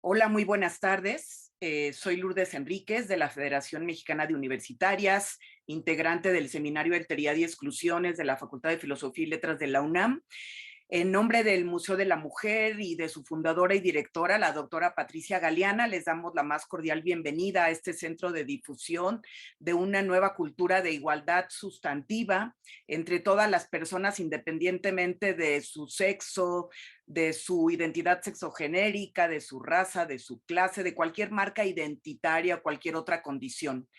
Hola, muy buenas tardes. Soy Lourdes Enríquez de la Federación Mexicana de Universitarias, integrante del Seminario Alteridad y Exclusiones de la Facultad de Filosofía y Letras de la UNAM. En nombre del Museo de la Mujer y de su fundadora y directora, la doctora Patricia Galeana, les damos la más cordial bienvenida a este centro de difusión de una nueva cultura de igualdad sustantiva entre todas las personas, independientemente de su sexo, de su identidad sexogenérica, de su raza, de su clase, de cualquier marca identitaria o cualquier otra condición.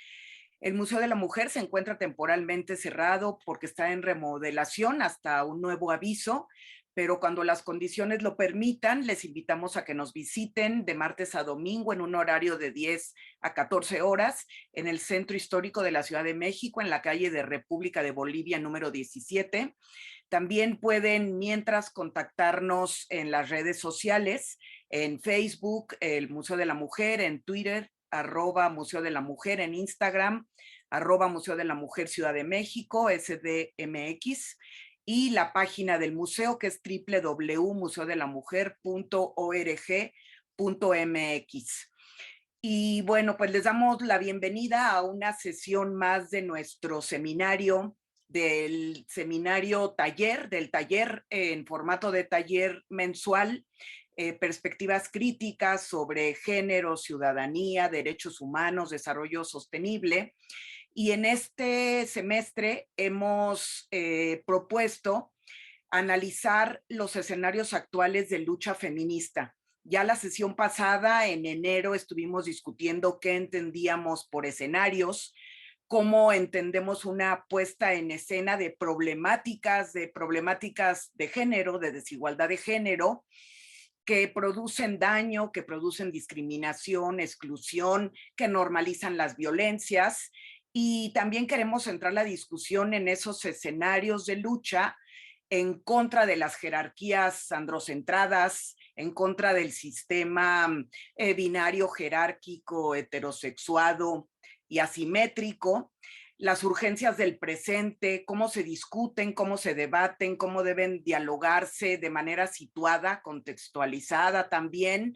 El Museo de la Mujer se encuentra temporalmente cerrado porque está en remodelación hasta un nuevo aviso, pero cuando las condiciones lo permitan, les invitamos a que nos visiten de martes a domingo en un horario de 10 a 14 horas en el Centro Histórico de la Ciudad de México, en la calle de República de Bolivia número 17. También pueden, mientras, contactarnos en las redes sociales, en Facebook, el Museo de la Mujer, en Twitter, @Museo de la Mujer, en Instagram, @Museo de la Mujer Ciudad de México, SDMX, y la página del museo, que es www.museodelamujer.org.mx. Y bueno, pues les damos la bienvenida a una sesión más de nuestro seminario, del seminario taller, del taller en formato de taller mensual, perspectivas críticas sobre género, ciudadanía, derechos humanos, desarrollo sostenible. Y en este semestre hemos propuesto analizar los escenarios actuales de lucha feminista. Ya la sesión pasada, en enero, estuvimos discutiendo qué entendíamos por escenarios, cómo entendemos una puesta en escena de problemáticas de género, de desigualdad de género, que producen daño, que producen discriminación, exclusión, que normalizan las violencias. Y también queremos centrar la discusión en esos escenarios de lucha en contra de las jerarquías androcentradas, en contra del sistema binario, jerárquico, heterosexuado y asimétrico, las urgencias del presente, cómo se discuten, cómo se debaten, cómo deben dialogarse de manera situada, contextualizada también.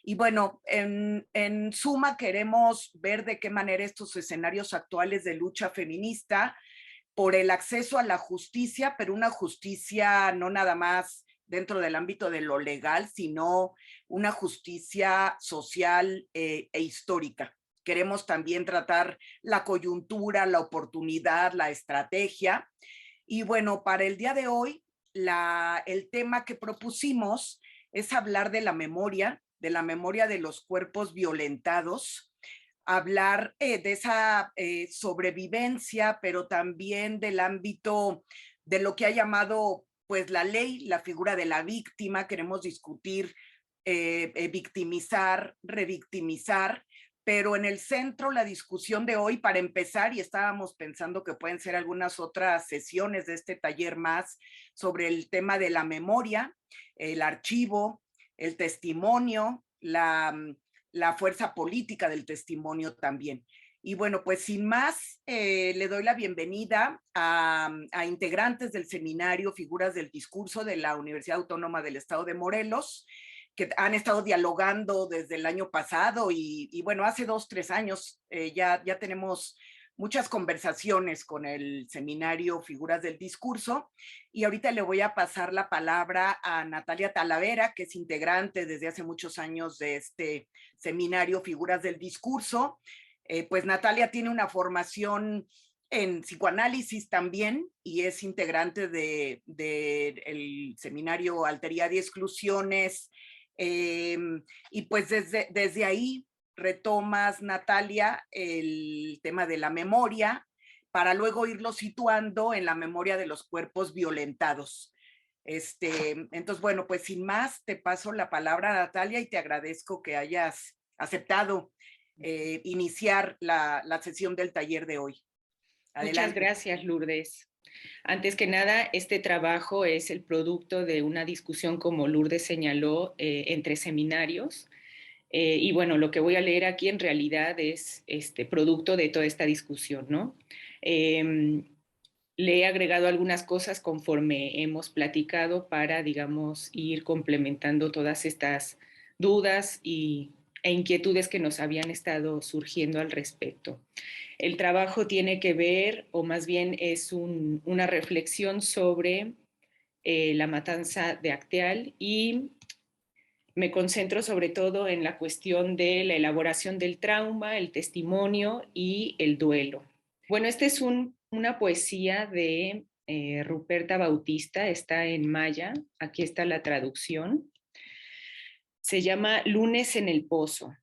Y bueno, en suma queremos ver de qué manera estos escenarios actuales de lucha feminista por el acceso a la justicia, pero una justicia no nada más dentro del ámbito de lo legal, sino una justicia social e histórica. Queremos también tratar la coyuntura, la oportunidad, la estrategia. Y bueno, para el día de hoy, el tema que propusimos es hablar de la memoria de los cuerpos violentados, hablar de esa sobrevivencia, pero también del ámbito de lo que ha llamado pues la ley, la figura de la víctima. Queremos discutir victimizar, revictimizar, pero en el centro la discusión de hoy, para empezar, y estábamos pensando que pueden ser algunas otras sesiones de este taller más sobre el tema de la memoria, el archivo, el testimonio, la fuerza política del testimonio también. Y bueno, pues sin más, le doy la bienvenida a integrantes del seminario Figuras del Discurso de la Universidad Autónoma del Estado de Morelos, que han estado dialogando desde el año pasado y bueno, hace 2, 3 años ya tenemos muchas conversaciones con el seminario Figuras del Discurso. Y ahorita le voy a pasar la palabra a Natalia Talavera, que es integrante desde hace muchos años de este seminario Figuras del Discurso. Pues Natalia tiene una formación en psicoanálisis también y es integrante del seminario Alteridad y Exclusiones. Y pues desde ahí retomas, Natalia, el tema de la memoria para luego irlo situando en la memoria de los cuerpos violentados. Entonces, bueno, pues sin más, te paso la palabra, Natalia, y te agradezco que hayas aceptado iniciar la sesión del taller de hoy. Muchas Adelante. gracias, Lourdes. Antes que nada, este trabajo es el producto de una discusión, como Lourdes señaló, entre seminarios. Y bueno, lo que voy a leer aquí en realidad es producto de toda esta discusión, ¿no? Le he agregado algunas cosas conforme hemos platicado para, digamos, ir complementando todas estas dudas e inquietudes que nos habían estado surgiendo al respecto. El trabajo tiene que ver, o más bien es una reflexión sobre la matanza de Acteal, y me concentro sobre todo en la cuestión de la elaboración del trauma, el testimonio y el duelo. Bueno, esta es una poesía de Ruperta Bautista, está en maya, aquí está la traducción. Se llama Lunes en el Pozo.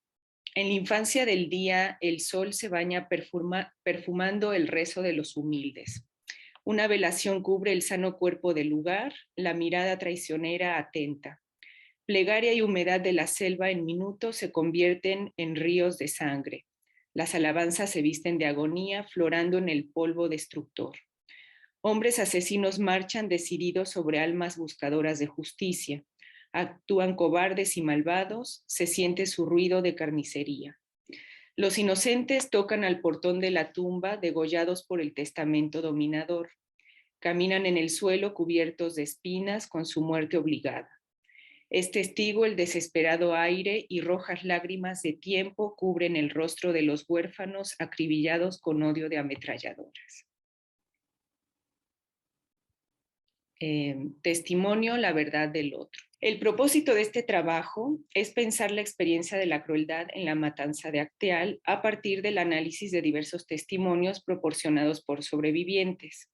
En la infancia del día, el sol se baña perfumando el rezo de los humildes. Una velación cubre el sano cuerpo del lugar, la mirada traicionera atenta. Plegaria y humedad de la selva en minutos se convierten en ríos de sangre. Las alabanzas se visten de agonía, florando en el polvo destructor. Hombres asesinos marchan decididos sobre almas buscadoras de justicia. Actúan cobardes y malvados, se siente su ruido de carnicería. Los inocentes tocan al portón de la tumba, degollados por el testamento dominador. Caminan en el suelo cubiertos de espinas con su muerte obligada. Es testigo el desesperado aire y rojas lágrimas de tiempo cubren el rostro de los huérfanos acribillados con odio de ametralladoras. Testimonio, la verdad del otro. El propósito de este trabajo es pensar la experiencia de la crueldad en la matanza de Acteal a partir del análisis de diversos testimonios proporcionados por sobrevivientes.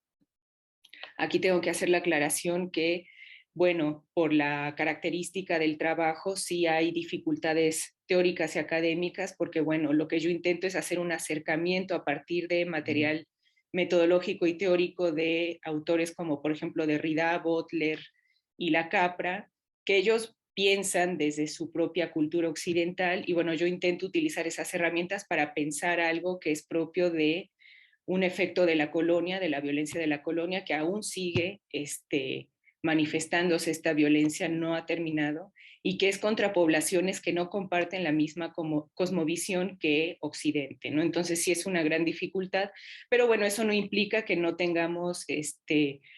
Aquí tengo que hacer la aclaración que, bueno, por la característica del trabajo sí hay dificultades teóricas y académicas, porque, bueno, lo que yo intento es hacer un acercamiento a partir de material metodológico y teórico de autores como, por ejemplo, Derrida, Butler y La Capra, que ellos piensan desde su propia cultura occidental, y bueno, yo intento utilizar esas herramientas para pensar algo que es propio de un efecto de la colonia, de la violencia de la colonia, que aún sigue manifestándose. Esta violencia no ha terminado y que es contra poblaciones que no comparten la misma cosmovisión que Occidente, ¿no? Entonces sí es una gran dificultad, pero bueno, eso no implica que no tengamos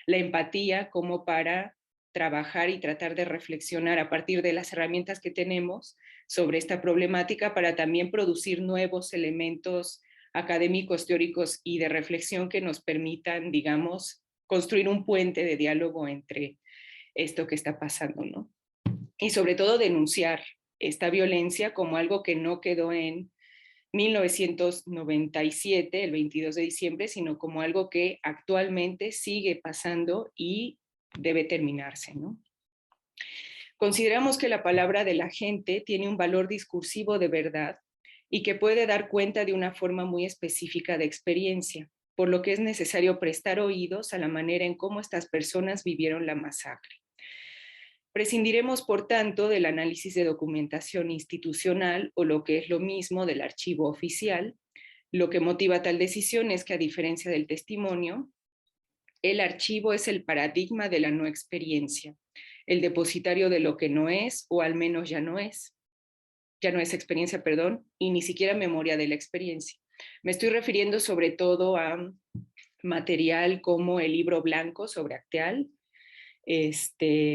la empatía como para trabajar y tratar de reflexionar a partir de las herramientas que tenemos sobre esta problemática para también producir nuevos elementos académicos, teóricos y de reflexión que nos permitan, digamos, construir un puente de diálogo entre esto que está pasando, ¿no? Y sobre todo denunciar esta violencia como algo que no quedó en 1997, el 22 de diciembre, sino como algo que actualmente sigue pasando y debe terminarse, ¿no? Consideramos que la palabra de la gente tiene un valor discursivo de verdad y que puede dar cuenta de una forma muy específica de experiencia, por lo que es necesario prestar oídos a la manera en cómo estas personas vivieron la masacre. Prescindiremos, por tanto, del análisis de documentación institucional o lo que es lo mismo del archivo oficial. Lo que motiva tal decisión es que, a diferencia del testimonio, el archivo es el paradigma de la no experiencia, el depositario de lo que no es, o al menos ya no es experiencia, perdón, y ni siquiera memoria de la experiencia. Me estoy refiriendo sobre todo a material como el libro blanco sobre Acteal,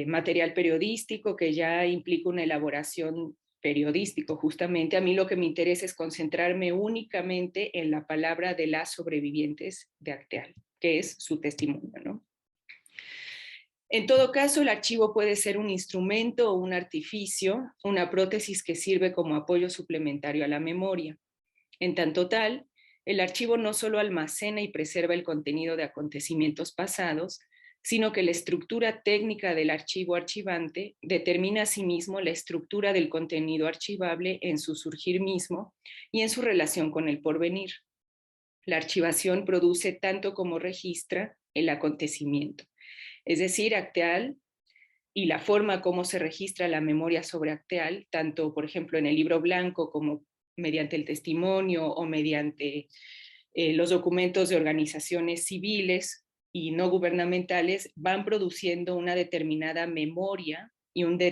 material periodístico que ya implica una elaboración periodístico. Justamente a mí lo que me interesa es concentrarme únicamente en la palabra de las sobrevivientes de Acteal, que es su testimonio, ¿no? En todo caso, el archivo puede ser un instrumento o un artificio, una prótesis que sirve como apoyo suplementario a la memoria. En tanto tal, el archivo no solo almacena y preserva el contenido de acontecimientos pasados, sino que la estructura técnica del archivo archivante determina asimismo la estructura del contenido archivable en su surgir mismo y en su relación con el porvenir. La archivación produce tanto como registra el acontecimiento. Es decir, Acteal y la forma como se registra la memoria sobre Acteal, tanto, por ejemplo, en el libro blanco como mediante el testimonio o mediante los documentos de organizaciones civiles y no gubernamentales, van produciendo una determinada memoria y una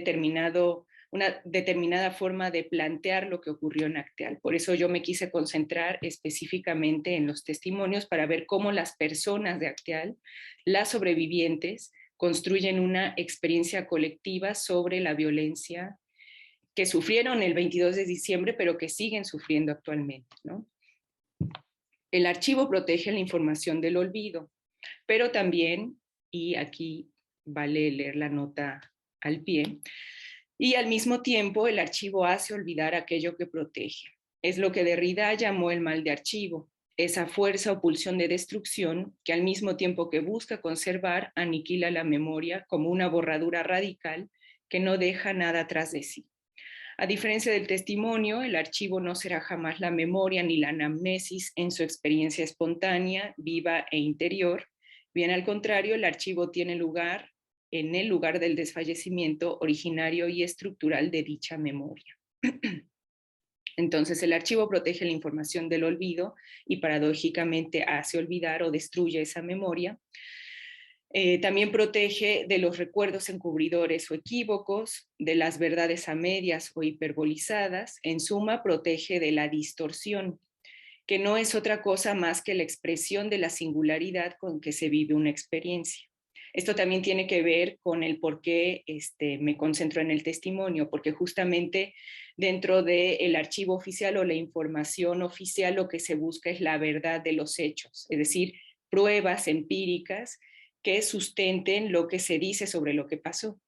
determinada forma de plantear lo que ocurrió en Acteal. Por eso yo me quise concentrar específicamente en los testimonios para ver cómo las personas de Acteal, las sobrevivientes, construyen una experiencia colectiva sobre la violencia que sufrieron el 22 de diciembre, pero que siguen sufriendo actualmente, ¿no? El archivo protege la información del olvido, pero también, y aquí vale leer la nota al pie, y al mismo tiempo el archivo hace olvidar aquello que protege. Es lo que Derrida llamó el mal de archivo, esa fuerza o pulsión de destrucción que al mismo tiempo que busca conservar, aniquila la memoria como una borradura radical que no deja nada atrás de sí. A diferencia del testimonio, el archivo no será jamás la memoria ni la anamnesis en su experiencia espontánea, viva e interior. Bien al contrario, el archivo tiene lugar en el lugar del desfallecimiento originario y estructural de dicha memoria. Entonces, el archivo protege la información del olvido y paradójicamente hace olvidar o destruye esa memoria. También protege de los recuerdos encubridores o equívocos, de las verdades a medias o hiperbolizadas. En suma, protege de la distorsión, que no es otra cosa más que la expresión de la singularidad con que se vive una experiencia. Esto también tiene que ver con el por qué me concentro en el testimonio, porque justamente dentro del archivo oficial o la información oficial lo que se busca es la verdad de los hechos, es decir, pruebas empíricas que sustenten lo que se dice sobre lo que pasó.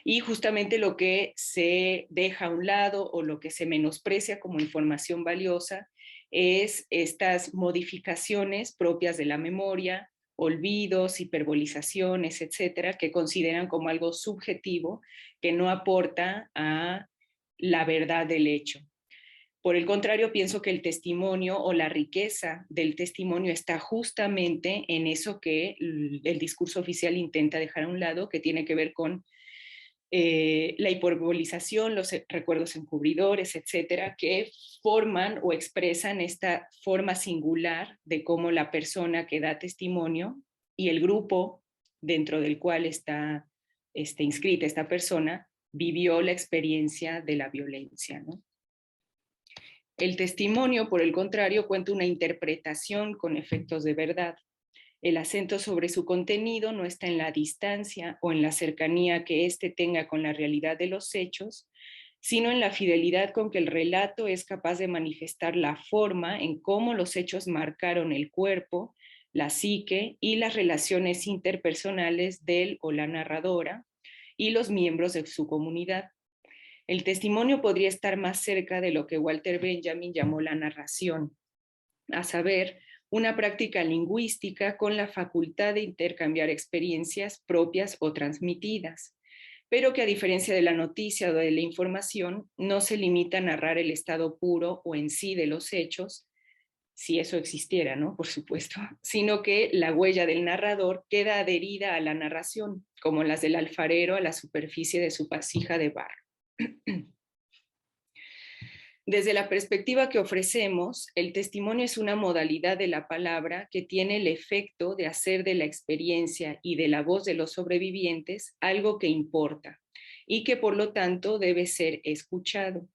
Y justamente lo que se deja a un lado o lo que se menosprecia como información valiosa es estas modificaciones propias de la memoria, olvidos, hiperbolizaciones, etcétera, que consideran como algo subjetivo que no aporta a la verdad del hecho. Por el contrario, pienso que el testimonio o la riqueza del testimonio está justamente en eso que el discurso oficial intenta dejar a un lado, que tiene que ver con la hiperbolización, los recuerdos encubridores, etcétera, que forman o expresan esta forma singular de cómo la persona que da testimonio y el grupo dentro del cual está inscrita esta persona vivió la experiencia de la violencia, ¿no? El testimonio, por el contrario, cuenta una interpretación con efectos de verdad. El acento sobre su contenido no está en la distancia o en la cercanía que éste tenga con la realidad de los hechos, sino en la fidelidad con que el relato es capaz de manifestar la forma en cómo los hechos marcaron el cuerpo, la psique y las relaciones interpersonales del o la narradora y los miembros de su comunidad. El testimonio podría estar más cerca de lo que Walter Benjamin llamó la narración, a saber, una práctica lingüística con la facultad de intercambiar experiencias propias o transmitidas, pero que a diferencia de la noticia o de la información, no se limita a narrar el estado puro o en sí de los hechos, si eso existiera, ¿no? Por supuesto, sino que la huella del narrador queda adherida a la narración, como las del alfarero a la superficie de su vasija de barro. Desde la perspectiva que ofrecemos, el testimonio es una modalidad de la palabra que tiene el efecto de hacer de la experiencia y de la voz de los sobrevivientes algo que importa y que por lo tanto debe ser escuchado.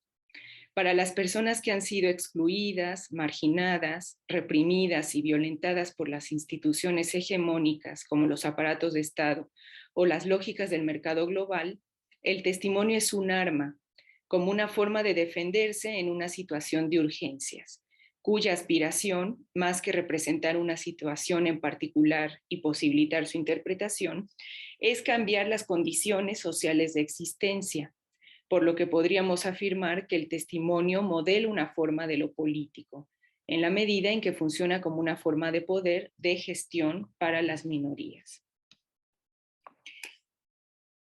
Para las personas que han sido excluidas, marginadas, reprimidas y violentadas por las instituciones hegemónicas como los aparatos de Estado o las lógicas del mercado global, el testimonio es un arma, como una forma de defenderse en una situación de urgencias, cuya aspiración, más que representar una situación en particular y posibilitar su interpretación, es cambiar las condiciones sociales de existencia, por lo que podríamos afirmar que el testimonio modela una forma de lo político, en la medida en que funciona como una forma de poder de gestión para las minorías.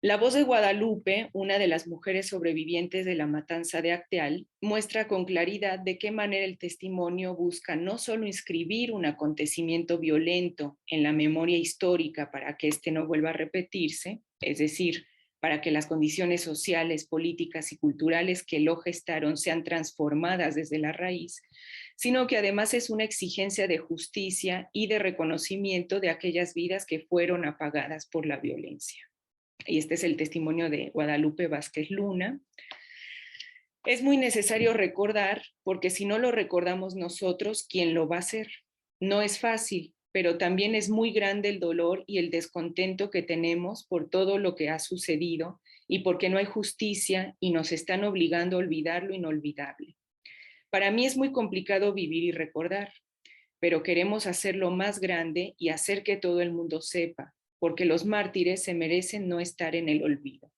La voz de Guadalupe, una de las mujeres sobrevivientes de la matanza de Acteal, muestra con claridad de qué manera el testimonio busca no solo inscribir un acontecimiento violento en la memoria histórica para que éste no vuelva a repetirse, es decir, para que las condiciones sociales, políticas y culturales que lo gestaron sean transformadas desde la raíz, sino que además es una exigencia de justicia y de reconocimiento de aquellas vidas que fueron apagadas por la violencia. Y este es el testimonio de Guadalupe Vázquez Luna. Es muy necesario recordar, porque si no lo recordamos nosotros, ¿quién lo va a hacer? No es fácil, pero también es muy grande el dolor y el descontento que tenemos por todo lo que ha sucedido y porque no hay justicia y nos están obligando a olvidar lo inolvidable. Para mí es muy complicado vivir y recordar, pero queremos hacerlo más grande y hacer que todo el mundo sepa, porque los mártires se merecen no estar en el olvido.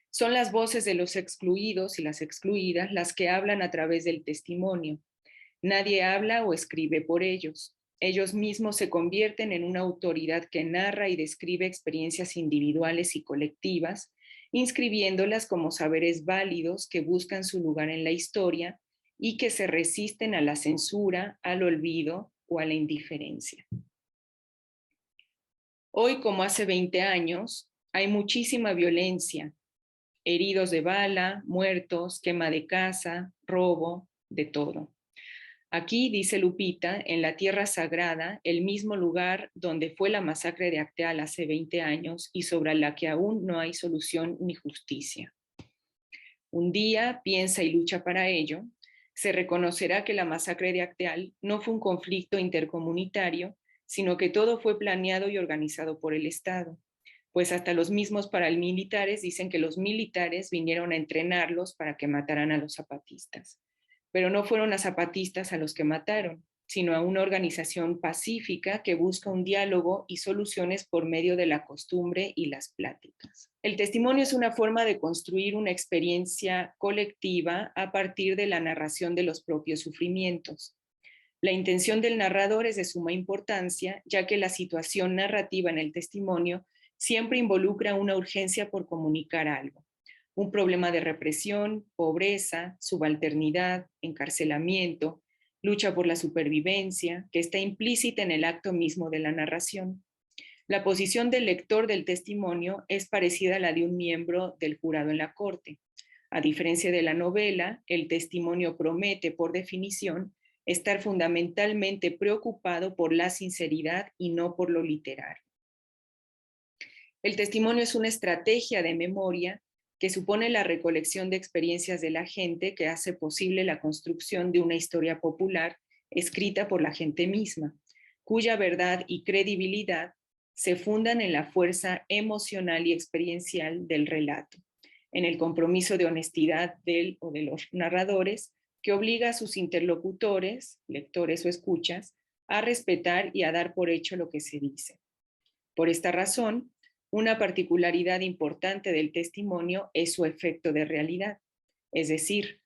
Son las voces de los excluidos y las excluidas las que hablan a través del testimonio. Nadie habla o escribe por ellos. Ellos mismos se convierten en una autoridad que narra y describe experiencias individuales y colectivas, inscribiéndolas como saberes válidos que buscan su lugar en la historia y que se resisten a la censura, al olvido o a la indiferencia. Hoy, como hace 20 años, hay muchísima violencia, heridos de bala, muertos, quema de casa, robo, de todo. Aquí, dice Lupita, en la Tierra Sagrada, el mismo lugar donde fue la masacre de Acteal hace 20 años y sobre la que aún no hay solución ni justicia. Un día piensa y lucha para ello, se reconocerá que la masacre de Acteal no fue un conflicto intercomunitario, sino que todo fue planeado y organizado por el Estado. Pues hasta los mismos paramilitares dicen que los militares vinieron a entrenarlos para que mataran a los zapatistas. Pero no fueron a zapatistas a los que mataron, sino a una organización pacífica que busca un diálogo y soluciones por medio de la costumbre y las pláticas. El testimonio es una forma de construir una experiencia colectiva a partir de la narración de los propios sufrimientos. La intención del narrador es de suma importancia, ya que la situación narrativa en el testimonio siempre involucra una urgencia por comunicar algo. Un problema de represión, pobreza, subalternidad, encarcelamiento, lucha por la supervivencia, que está implícita en el acto mismo de la narración. La posición del lector del testimonio es parecida a la de un miembro del jurado en la corte. A diferencia de la novela, el testimonio promete, por definición, estar fundamentalmente preocupado por la sinceridad y no por lo literario. El testimonio es una estrategia de memoria que supone la recolección de experiencias de la gente que hace posible la construcción de una historia popular escrita por la gente misma, cuya verdad y credibilidad se fundan en la fuerza emocional y experiencial del relato, en el compromiso de honestidad del o de los narradores que obliga a sus interlocutores, lectores o escuchas, a respetar y a dar por hecho lo que se dice. Por esta razón, una particularidad importante del testimonio es su efecto de realidad, es decir,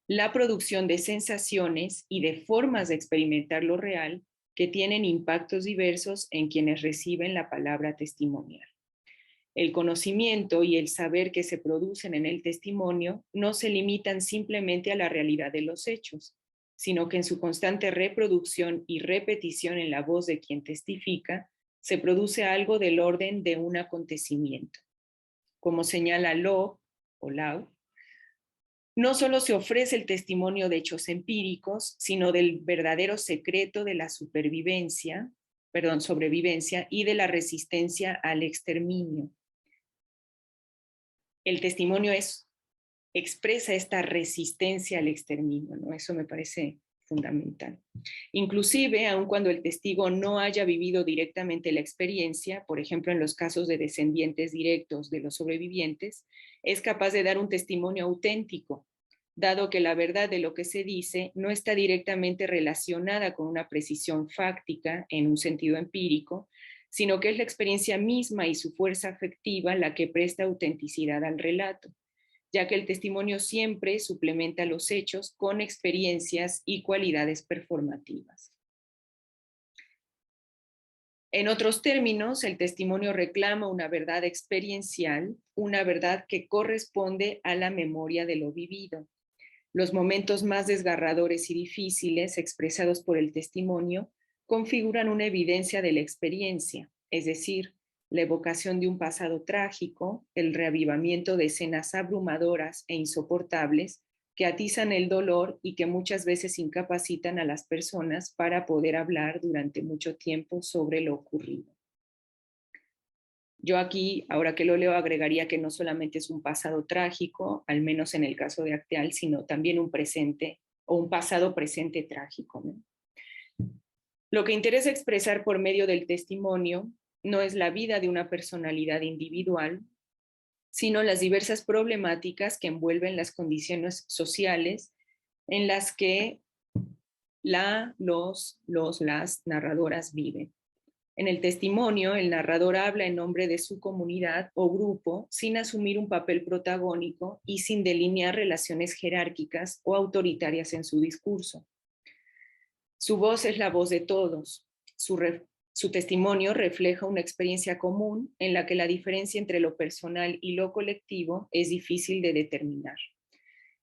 la producción de sensaciones y de formas de experimentar lo real que tienen impactos diversos en quienes reciben la palabra testimonial. El conocimiento y el saber que se producen en el testimonio no se limitan simplemente a la realidad de los hechos, sino que en su constante reproducción y repetición en la voz de quien testifica, se produce algo del orden de un acontecimiento. Como señala Lau, no solo se ofrece el testimonio de hechos empíricos, sino del verdadero secreto de la sobrevivencia y de la resistencia al exterminio. El testimonio expresa esta resistencia al exterminio, ¿no? Eso me parece fundamental. Inclusive, aun cuando el testigo no haya vivido directamente la experiencia, por ejemplo, en los casos de descendientes directos de los sobrevivientes, es capaz de dar un testimonio auténtico, dado que la verdad de lo que se dice no está directamente relacionada con una precisión fáctica en un sentido empírico, sino que es la experiencia misma y su fuerza afectiva la que presta autenticidad al relato, ya que el testimonio siempre suplementa los hechos con experiencias y cualidades performativas. En otros términos, el testimonio reclama una verdad experiencial, una verdad que corresponde a la memoria de lo vivido. Los momentos más desgarradores y difíciles expresados por el testimonio configuran una evidencia de la experiencia, es decir, la evocación de un pasado trágico, el reavivamiento de escenas abrumadoras e insoportables que atizan el dolor y que muchas veces incapacitan a las personas para poder hablar durante mucho tiempo sobre lo ocurrido. Yo aquí, ahora que lo leo, agregaría que no solamente es un pasado trágico, al menos en el caso de Acteal, sino también un presente o un pasado presente trágico, ¿no? Lo que interesa expresar por medio del testimonio no es la vida de una personalidad individual, sino las diversas problemáticas que envuelven las condiciones sociales en las que las narradoras viven. En el testimonio, el narrador habla en nombre de su comunidad o grupo sin asumir un papel protagónico y sin delinear relaciones jerárquicas o autoritarias en su discurso. Su voz es la voz de todos. Su testimonio refleja una experiencia común en la que la diferencia entre lo personal y lo colectivo es difícil de determinar.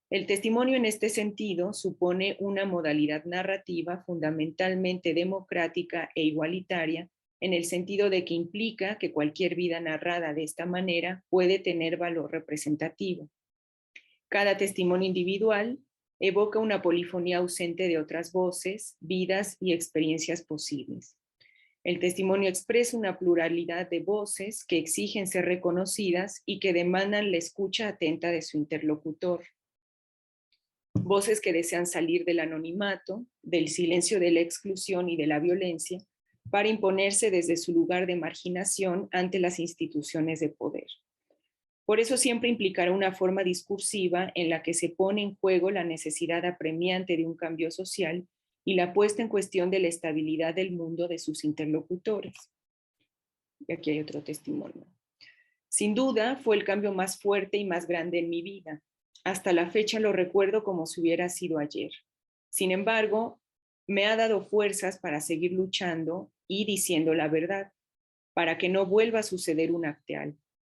El testimonio en este sentido supone una modalidad narrativa fundamentalmente democrática e igualitaria, en el sentido de que implica que cualquier vida narrada de esta manera puede tener valor representativo. Cada testimonio individual evoca una polifonía ausente de otras voces, vidas y experiencias posibles. El testimonio expresa una pluralidad de voces que exigen ser reconocidas y que demandan la escucha atenta de su interlocutor. Voces que desean salir del anonimato, del silencio de la exclusión y de la violencia, para imponerse desde su lugar de marginación ante las instituciones de poder. Por eso siempre implicará una forma discursiva en la que se pone en juego la necesidad apremiante de un cambio social y la puesta en cuestión de la estabilidad del mundo de sus interlocutores. Y aquí hay otro testimonio. Sin duda, fue el cambio más fuerte y más grande en mi vida. Hasta la fecha lo recuerdo como si hubiera sido ayer. Sin embargo, me ha dado fuerzas para seguir luchando y diciendo la verdad, para que no vuelva a suceder un Acteal,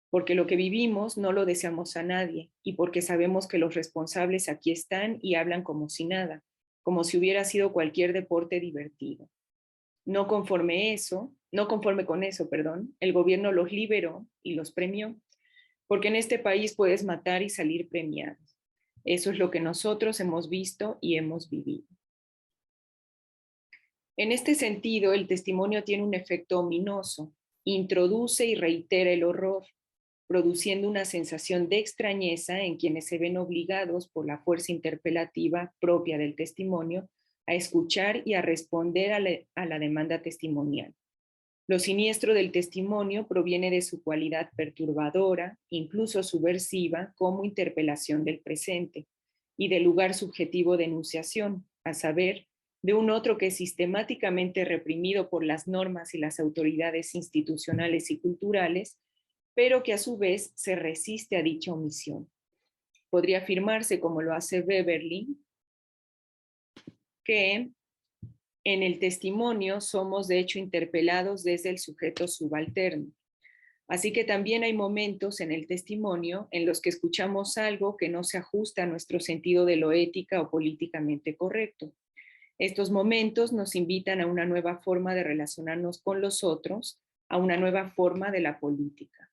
porque lo que vivimos no lo deseamos a nadie y porque sabemos que los responsables aquí están y hablan como si nada, como si hubiera sido cualquier deporte divertido. No conforme con eso, el gobierno los liberó y los premió, porque en este país puedes matar y salir premiado. Eso es lo que nosotros hemos visto y hemos vivido. En este sentido, el testimonio tiene un efecto ominoso, introduce y reitera el horror, produciendo una sensación de extrañeza en quienes se ven obligados por la fuerza interpelativa propia del testimonio a escuchar y a responder a la demanda testimonial. Lo siniestro del testimonio proviene de su cualidad perturbadora, incluso subversiva, como interpelación del presente, y del lugar subjetivo de enunciación, a saber, de un otro que es sistemáticamente reprimido por las normas y las autoridades institucionales y culturales, pero que a su vez se resiste a dicha omisión. Podría afirmarse, como lo hace Weberling, que en el testimonio somos de hecho interpelados desde el sujeto subalterno. Así que también hay momentos en el testimonio en los que escuchamos algo que no se ajusta a nuestro sentido de lo ética o políticamente correcto. Estos momentos nos invitan a una nueva forma de relacionarnos con los otros, a una nueva forma de la política.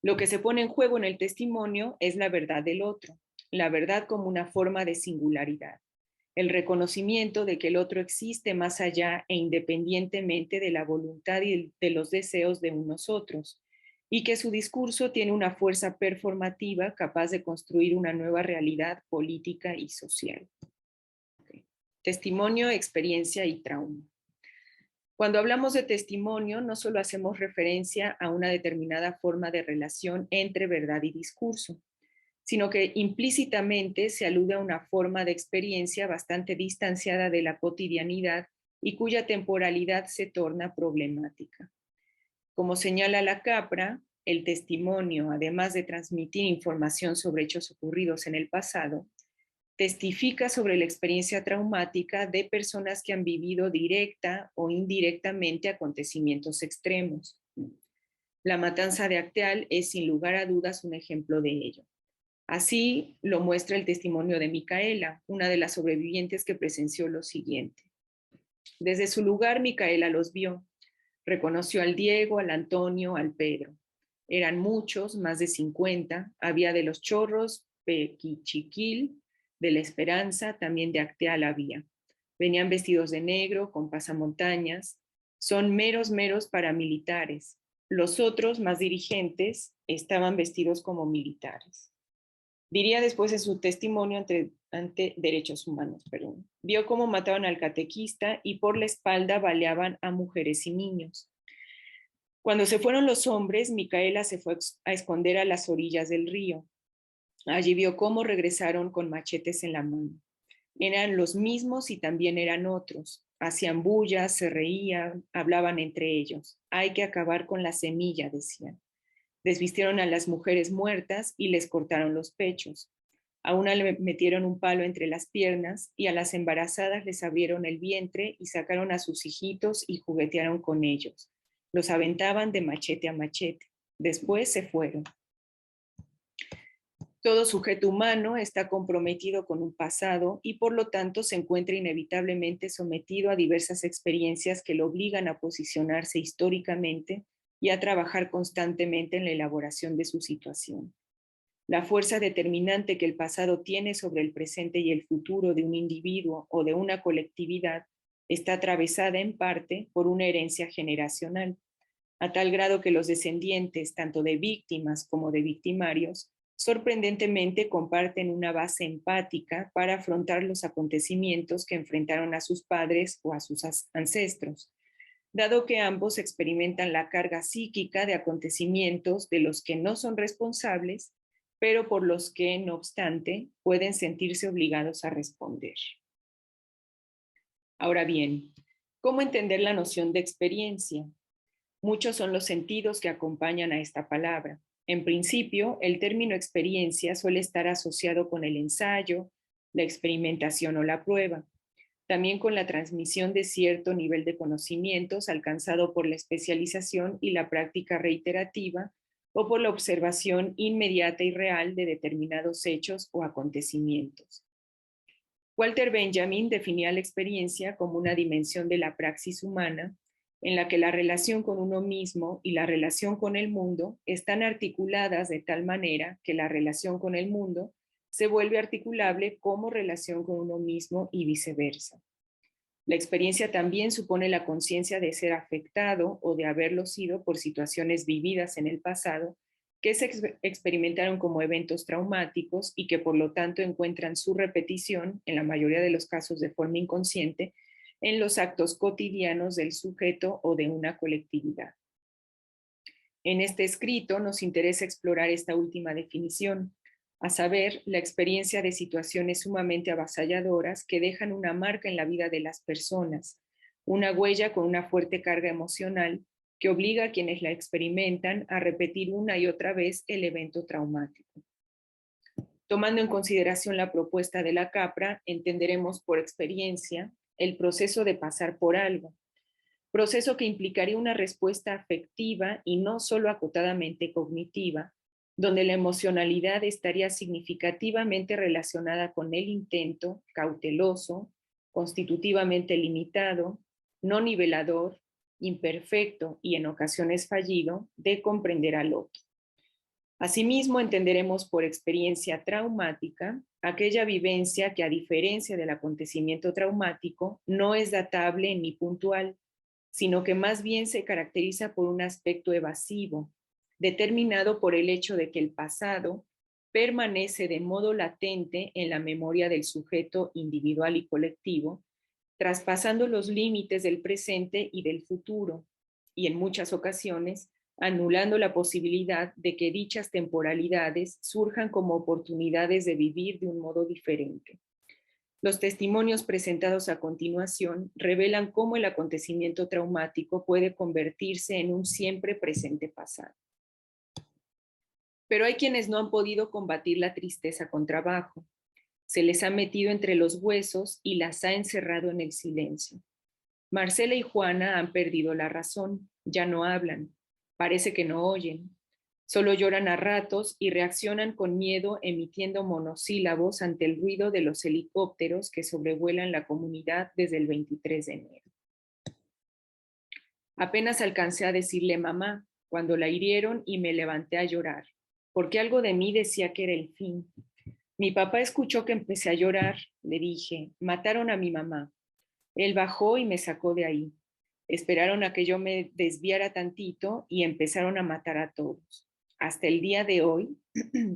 Lo que se pone en juego en el testimonio es la verdad del otro, la verdad como una forma de singularidad, el reconocimiento de que el otro existe más allá e independientemente de la voluntad y de los deseos de unos otros, y que su discurso tiene una fuerza performativa capaz de construir una nueva realidad política y social. Okay. Testimonio, experiencia y trauma. Cuando hablamos de testimonio, no solo hacemos referencia a una determinada forma de relación entre verdad y discurso, sino que implícitamente se alude a una forma de experiencia bastante distanciada de la cotidianidad y cuya temporalidad se torna problemática. Como señala la Capra, el testimonio, además de transmitir información sobre hechos ocurridos en el pasado, testifica sobre la experiencia traumática de personas que han vivido directa o indirectamente acontecimientos extremos. La matanza de Acteal es sin lugar a dudas un ejemplo de ello. Así lo muestra el testimonio de Micaela, una de las sobrevivientes que presenció lo siguiente. Desde su lugar, Micaela los vio. Reconoció al Diego, al Antonio, al Pedro. Eran muchos, más de 50. Había de los Chorros, Pequichiquil, de la Esperanza, también de Acteal había. Venían vestidos de negro, con pasamontañas. Son meros paramilitares. Los otros, más dirigentes, estaban vestidos como militares. Diría después en su testimonio ante Derechos Humanos, vio cómo mataban al catequista y por la espalda baleaban a mujeres y niños. Cuando se fueron los hombres, Micaela se fue a esconder a las orillas del río. Allí vio cómo regresaron con machetes en la mano. Eran los mismos y también eran otros. Hacían bullas, se reían, hablaban entre ellos. Hay que acabar con la semilla, decían. Desvistieron a las mujeres muertas y les cortaron los pechos. A una le metieron un palo entre las piernas y a las embarazadas les abrieron el vientre y sacaron a sus hijitos y juguetearon con ellos. Los aventaban de machete a machete. Después se fueron. Todo sujeto humano está comprometido con un pasado y por lo tanto se encuentra inevitablemente sometido a diversas experiencias que lo obligan a posicionarse históricamente y a trabajar constantemente en la elaboración de su situación. La fuerza determinante que el pasado tiene sobre el presente y el futuro de un individuo o de una colectividad está atravesada en parte por una herencia generacional, a tal grado que los descendientes, tanto de víctimas como de victimarios, sorprendentemente comparten una base empática para afrontar los acontecimientos que enfrentaron a sus padres o a sus ancestros, dado que ambos experimentan la carga psíquica de acontecimientos de los que no son responsables, pero por los que, no obstante, pueden sentirse obligados a responder. Ahora bien, ¿cómo entender la noción de experiencia? Muchos son los sentidos que acompañan a esta palabra. En principio, el término experiencia suele estar asociado con el ensayo, la experimentación o la prueba, también con la transmisión de cierto nivel de conocimientos alcanzado por la especialización y la práctica reiterativa o por la observación inmediata y real de determinados hechos o acontecimientos. Walter Benjamin definía la experiencia como una dimensión de la praxis humana en la que la relación con uno mismo y la relación con el mundo están articuladas de tal manera que la relación con el mundo se vuelve articulable como relación con uno mismo y viceversa. La experiencia también supone la conciencia de ser afectado o de haberlo sido por situaciones vividas en el pasado que se experimentaron como eventos traumáticos y que por lo tanto encuentran su repetición, en la mayoría de los casos de forma inconsciente, en los actos cotidianos del sujeto o de una colectividad. En este escrito nos interesa explorar esta última definición, a saber, la experiencia de situaciones sumamente avasalladoras que dejan una marca en la vida de las personas, una huella con una fuerte carga emocional que obliga a quienes la experimentan a repetir una y otra vez el evento traumático. Tomando en consideración la propuesta de la CAPRA, entenderemos por experiencia el proceso de pasar por algo, proceso que implicaría una respuesta afectiva y no solo acotadamente cognitiva, donde la emocionalidad estaría significativamente relacionada con el intento cauteloso, constitutivamente limitado, no nivelador, imperfecto y en ocasiones fallido de comprender al otro. Asimismo, entenderemos por experiencia traumática aquella vivencia que, a diferencia del acontecimiento traumático, no es datable ni puntual, sino que más bien se caracteriza por un aspecto evasivo, determinado por el hecho de que el pasado permanece de modo latente en la memoria del sujeto individual y colectivo, traspasando los límites del presente y del futuro, y en muchas ocasiones anulando la posibilidad de que dichas temporalidades surjan como oportunidades de vivir de un modo diferente. Los testimonios presentados a continuación revelan cómo el acontecimiento traumático puede convertirse en un siempre presente pasado. Pero hay quienes no han podido combatir la tristeza con trabajo. Se les ha metido entre los huesos y las ha encerrado en el silencio. Marcela y Juana han perdido la razón, ya no hablan, parece que no oyen. Solo lloran a ratos y reaccionan con miedo emitiendo monosílabos ante el ruido de los helicópteros que sobrevuelan la comunidad desde el 23 de enero. Apenas alcancé a decirle mamá cuando la hirieron y me levanté a llorar, porque algo de mí decía que era el fin. Mi papá escuchó que empecé a llorar, le dije, mataron a mi mamá. Él bajó y me sacó de ahí. Esperaron a que yo me desviara tantito y empezaron a matar a todos. Hasta el día de hoy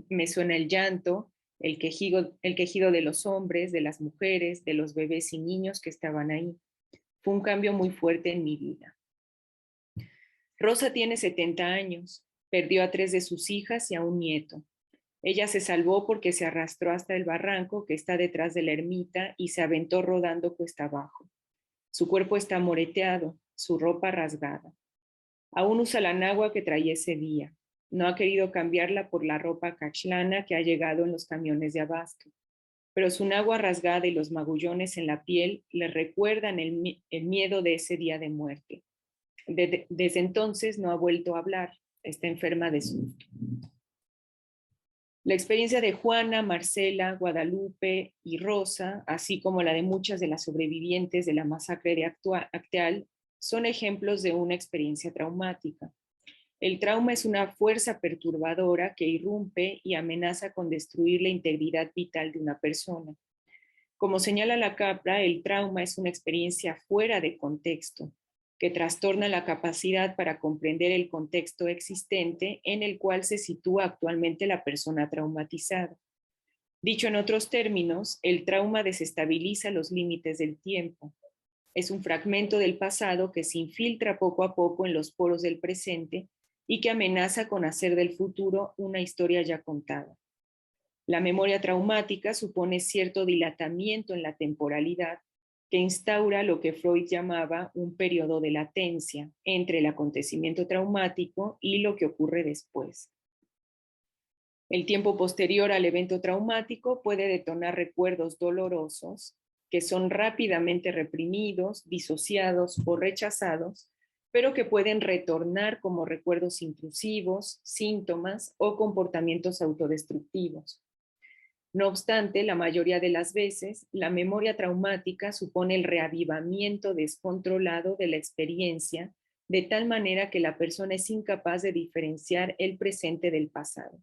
me suena el llanto, el quejido de los hombres, de las mujeres, de los bebés y niños que estaban ahí. Fue un cambio muy fuerte en mi vida. Rosa tiene 70 años, perdió a 3 de sus hijas y a un nieto. Ella se salvó porque se arrastró hasta el barranco que está detrás de la ermita y se aventó rodando cuesta abajo. Su cuerpo está moreteado, su ropa rasgada. Aún usa la nagua que traía ese día. No ha querido cambiarla por la ropa cachlana que ha llegado en los camiones de abasto. Pero su nagua rasgada y los magullones en la piel le recuerdan el miedo de ese día de muerte. Desde entonces no ha vuelto a hablar. Está enferma de susto. La experiencia de Juana, Marcela, Guadalupe y Rosa, así como la de muchas de las sobrevivientes de la masacre de Acteal, son ejemplos de una experiencia traumática. El trauma es una fuerza perturbadora que irrumpe y amenaza con destruir la integridad vital de una persona. Como señala la Capra, el trauma es una experiencia fuera de contexto, que trastorna la capacidad para comprender el contexto existente en el cual se sitúa actualmente la persona traumatizada. Dicho en otros términos, el trauma desestabiliza los límites del tiempo. Es un fragmento del pasado que se infiltra poco a poco en los poros del presente y que amenaza con hacer del futuro una historia ya contada. La memoria traumática supone cierto dilatamiento en la temporalidad que instaura lo que Freud llamaba un periodo de latencia entre el acontecimiento traumático y lo que ocurre después. El tiempo posterior al evento traumático puede detonar recuerdos dolorosos que son rápidamente reprimidos, disociados o rechazados, pero que pueden retornar como recuerdos intrusivos, síntomas o comportamientos autodestructivos. No obstante, la mayoría de las veces, la memoria traumática supone el reavivamiento descontrolado de la experiencia, de tal manera que la persona es incapaz de diferenciar el presente del pasado,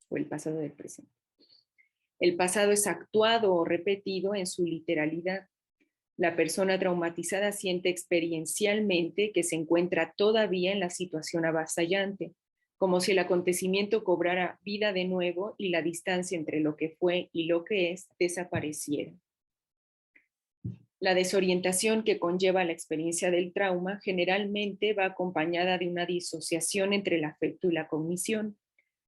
o el pasado del presente. El pasado es actuado o repetido en su literalidad. La persona traumatizada siente experiencialmente que se encuentra todavía en la situación avasallante, como si el acontecimiento cobrara vida de nuevo y la distancia entre lo que fue y lo que es desapareciera. La desorientación que conlleva la experiencia del trauma generalmente va acompañada de una disociación entre el afecto y la cognición.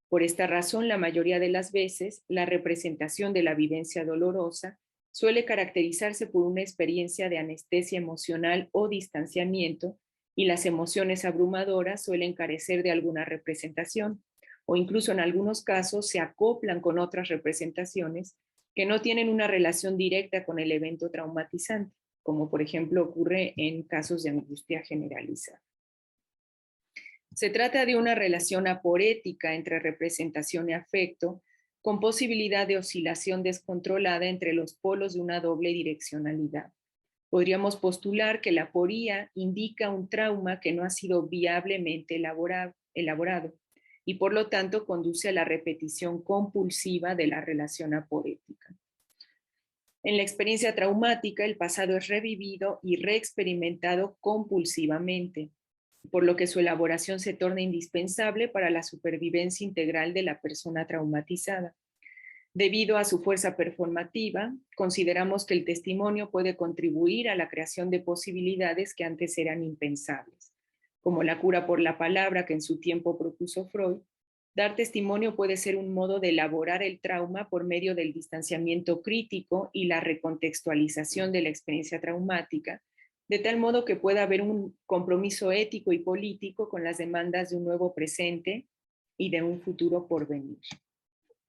Por esta razón, la mayoría de las veces, la representación de la vivencia dolorosa suele caracterizarse por una experiencia de anestesia emocional o distanciamiento, y las emociones abrumadoras suelen carecer de alguna representación, o incluso en algunos casos se acoplan con otras representaciones que no tienen una relación directa con el evento traumatizante, como por ejemplo ocurre en casos de angustia generalizada. Se trata de una relación aporética entre representación y afecto, con posibilidad de oscilación descontrolada entre los polos de una doble direccionalidad. Podríamos postular que la aporía indica un trauma que no ha sido viablemente elaborado y por lo tanto conduce a la repetición compulsiva de la relación aporética. En la experiencia traumática, el pasado es revivido y reexperimentado compulsivamente, por lo que su elaboración se torna indispensable para la supervivencia integral de la persona traumatizada. Debido a su fuerza performativa, consideramos que el testimonio puede contribuir a la creación de posibilidades que antes eran impensables, como la cura por la palabra que en su tiempo propuso Freud. Dar testimonio puede ser un modo de elaborar el trauma por medio del distanciamiento crítico y la recontextualización de la experiencia traumática, de tal modo que pueda haber un compromiso ético y político con las demandas de un nuevo presente y de un futuro por venir.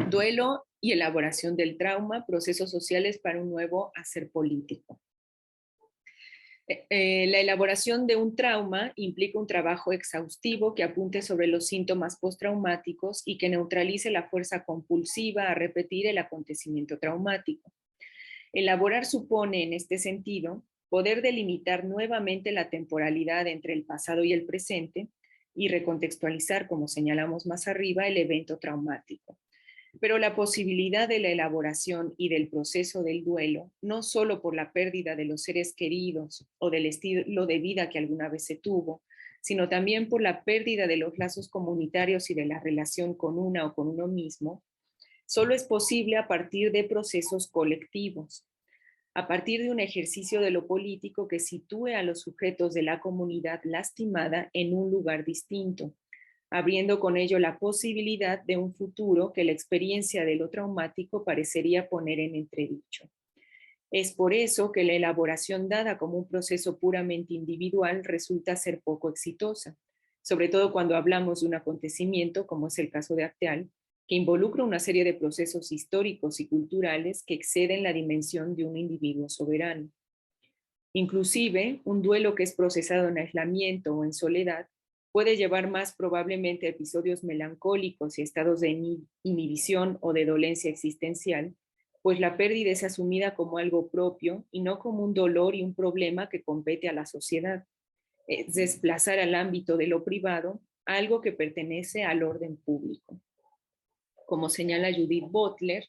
Duelo y elaboración del trauma, procesos sociales para un nuevo hacer político. La elaboración de un trauma implica un trabajo exhaustivo que apunte sobre los síntomas postraumáticos y que neutralice la fuerza compulsiva a repetir el acontecimiento traumático. Elaborar supone, en este sentido, poder delimitar nuevamente la temporalidad entre el pasado y el presente y recontextualizar, como señalamos más arriba, el evento traumático. Pero la posibilidad de la elaboración y del proceso del duelo, no solo por la pérdida de los seres queridos o del estilo de vida que alguna vez se tuvo, sino también por la pérdida de los lazos comunitarios y de la relación con una o con uno mismo, solo es posible a partir de procesos colectivos. a partir de un ejercicio de lo político que sitúe a los sujetos de la comunidad lastimada en un lugar distinto, abriendo con ello la posibilidad de un futuro que la experiencia de lo traumático parecería poner en entredicho. Es por eso que la elaboración dada como un proceso puramente individual resulta ser poco exitosa, sobre todo cuando hablamos de un acontecimiento, como es el caso de Acteal, que involucra una serie de procesos históricos y culturales que exceden la dimensión de un individuo soberano. Inclusive, un duelo que es procesado en aislamiento o en soledad puede llevar más probablemente a episodios melancólicos y estados de inhibición o de dolencia existencial, pues la pérdida es asumida como algo propio y no como un dolor y un problema que compete a la sociedad. Es desplazar al ámbito de lo privado algo que pertenece al orden público. Como señala Judith Butler,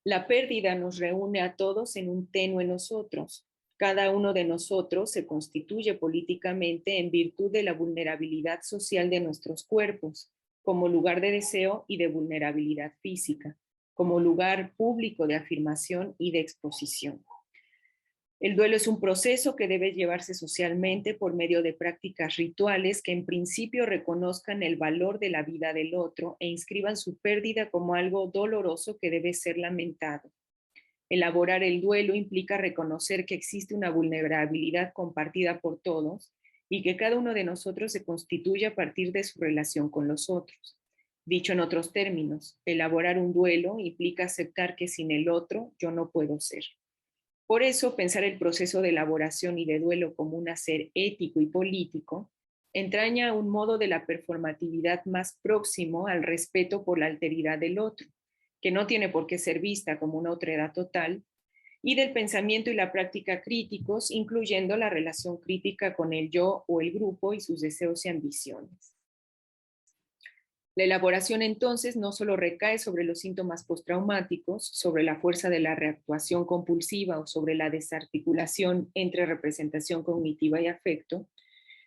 la pérdida nos reúne a todos en un tenue nosotros. Cada uno de nosotros se constituye políticamente en virtud de la vulnerabilidad social de nuestros cuerpos, como lugar de deseo y de vulnerabilidad física, como lugar público de afirmación y de exposición. El duelo es un proceso que debe llevarse socialmente por medio de prácticas rituales que en principio reconozcan el valor de la vida del otro e inscriban su pérdida como algo doloroso que debe ser lamentado. Elaborar el duelo implica reconocer que existe una vulnerabilidad compartida por todos y que cada uno de nosotros se constituye a partir de su relación con los otros. Dicho en otros términos, elaborar un duelo implica aceptar que sin el otro yo no puedo ser. Por eso, pensar el proceso de elaboración y de duelo como un hacer ético y político entraña un modo de la performatividad más próximo al respeto por la alteridad del otro, que no tiene por qué ser vista como una otredad total, y del pensamiento y la práctica críticos, incluyendo la relación crítica con el yo o el grupo y sus deseos y ambiciones. La elaboración entonces no solo recae sobre los síntomas postraumáticos, sobre la fuerza de la reactuación compulsiva o sobre la desarticulación entre representación cognitiva y afecto,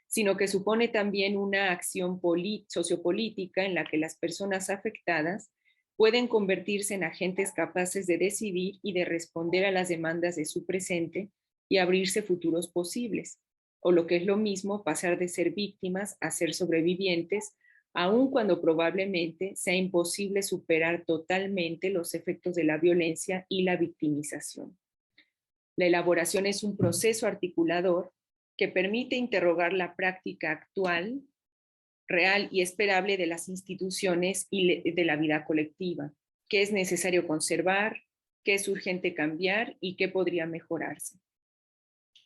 sino que supone también una acción sociopolítica en la que las personas afectadas pueden convertirse en agentes capaces de decidir y de responder a las demandas de su presente y abrirse futuros posibles, o lo que es lo mismo, pasar de ser víctimas a ser sobrevivientes, aun cuando probablemente sea imposible superar totalmente los efectos de la violencia y la victimización. La elaboración es un proceso articulador que permite interrogar la práctica actual, real y esperable de las instituciones y de la vida colectiva, qué es necesario conservar, qué es urgente cambiar y qué podría mejorarse.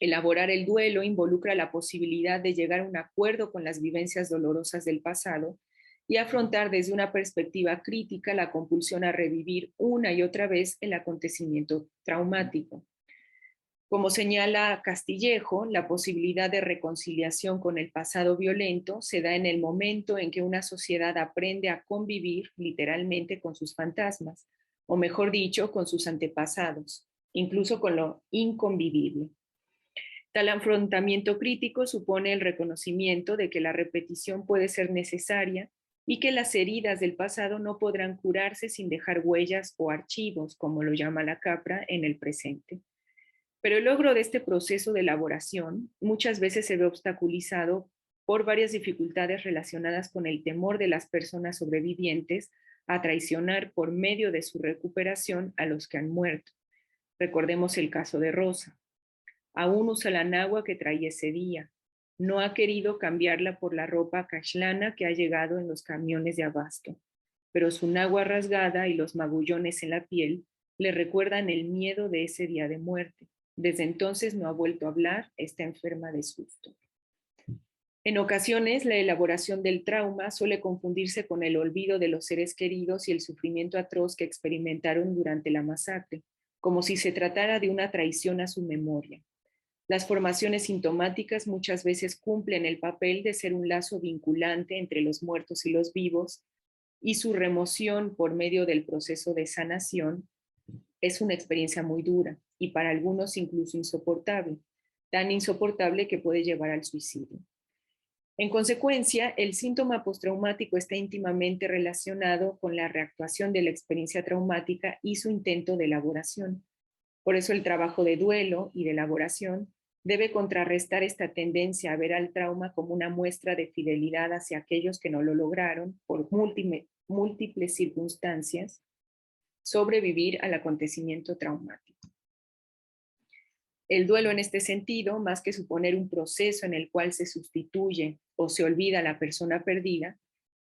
Elaborar el duelo involucra la posibilidad de llegar a un acuerdo con las vivencias dolorosas del pasado y afrontar desde una perspectiva crítica la compulsión a revivir una y otra vez el acontecimiento traumático. Como señala Castillejo, la posibilidad de reconciliación con el pasado violento se da en el momento en que una sociedad aprende a convivir literalmente con sus fantasmas, o mejor dicho, con sus antepasados, incluso con lo inconvivible. Tal afrontamiento crítico supone el reconocimiento de que la repetición puede ser necesaria y que las heridas del pasado no podrán curarse sin dejar huellas o archivos, como lo llama la Capra, en el presente. Pero el logro de este proceso de elaboración muchas veces se ve obstaculizado por varias dificultades relacionadas con el temor de las personas sobrevivientes a traicionar por medio de su recuperación a los que han muerto. Recordemos el caso de Rosa. Aún usa la nagua que traía ese día. No ha querido cambiarla por la ropa cashlana que ha llegado en los camiones de abasto, pero su nagua rasgada y los magullones en la piel le recuerdan el miedo de ese día de muerte. Desde entonces no ha vuelto a hablar, está enferma de susto. En ocasiones, la elaboración del trauma suele confundirse con el olvido de los seres queridos y el sufrimiento atroz que experimentaron durante la masacre, como si se tratara de una traición a su memoria. Las formaciones sintomáticas muchas veces cumplen el papel de ser un lazo vinculante entre los muertos y los vivos, y su remoción por medio del proceso de sanación es una experiencia muy dura y para algunos incluso insoportable, tan insoportable que puede llevar al suicidio. En consecuencia, el síntoma postraumático está íntimamente relacionado con la reactuación de la experiencia traumática y su intento de elaboración. Por eso el trabajo de duelo y de elaboración debe contrarrestar esta tendencia a ver al trauma como una muestra de fidelidad hacia aquellos que no lo lograron por múltiples circunstancias, sobrevivir al acontecimiento traumático. El duelo en este sentido, más que suponer un proceso en el cual se sustituye o se olvida a la persona perdida,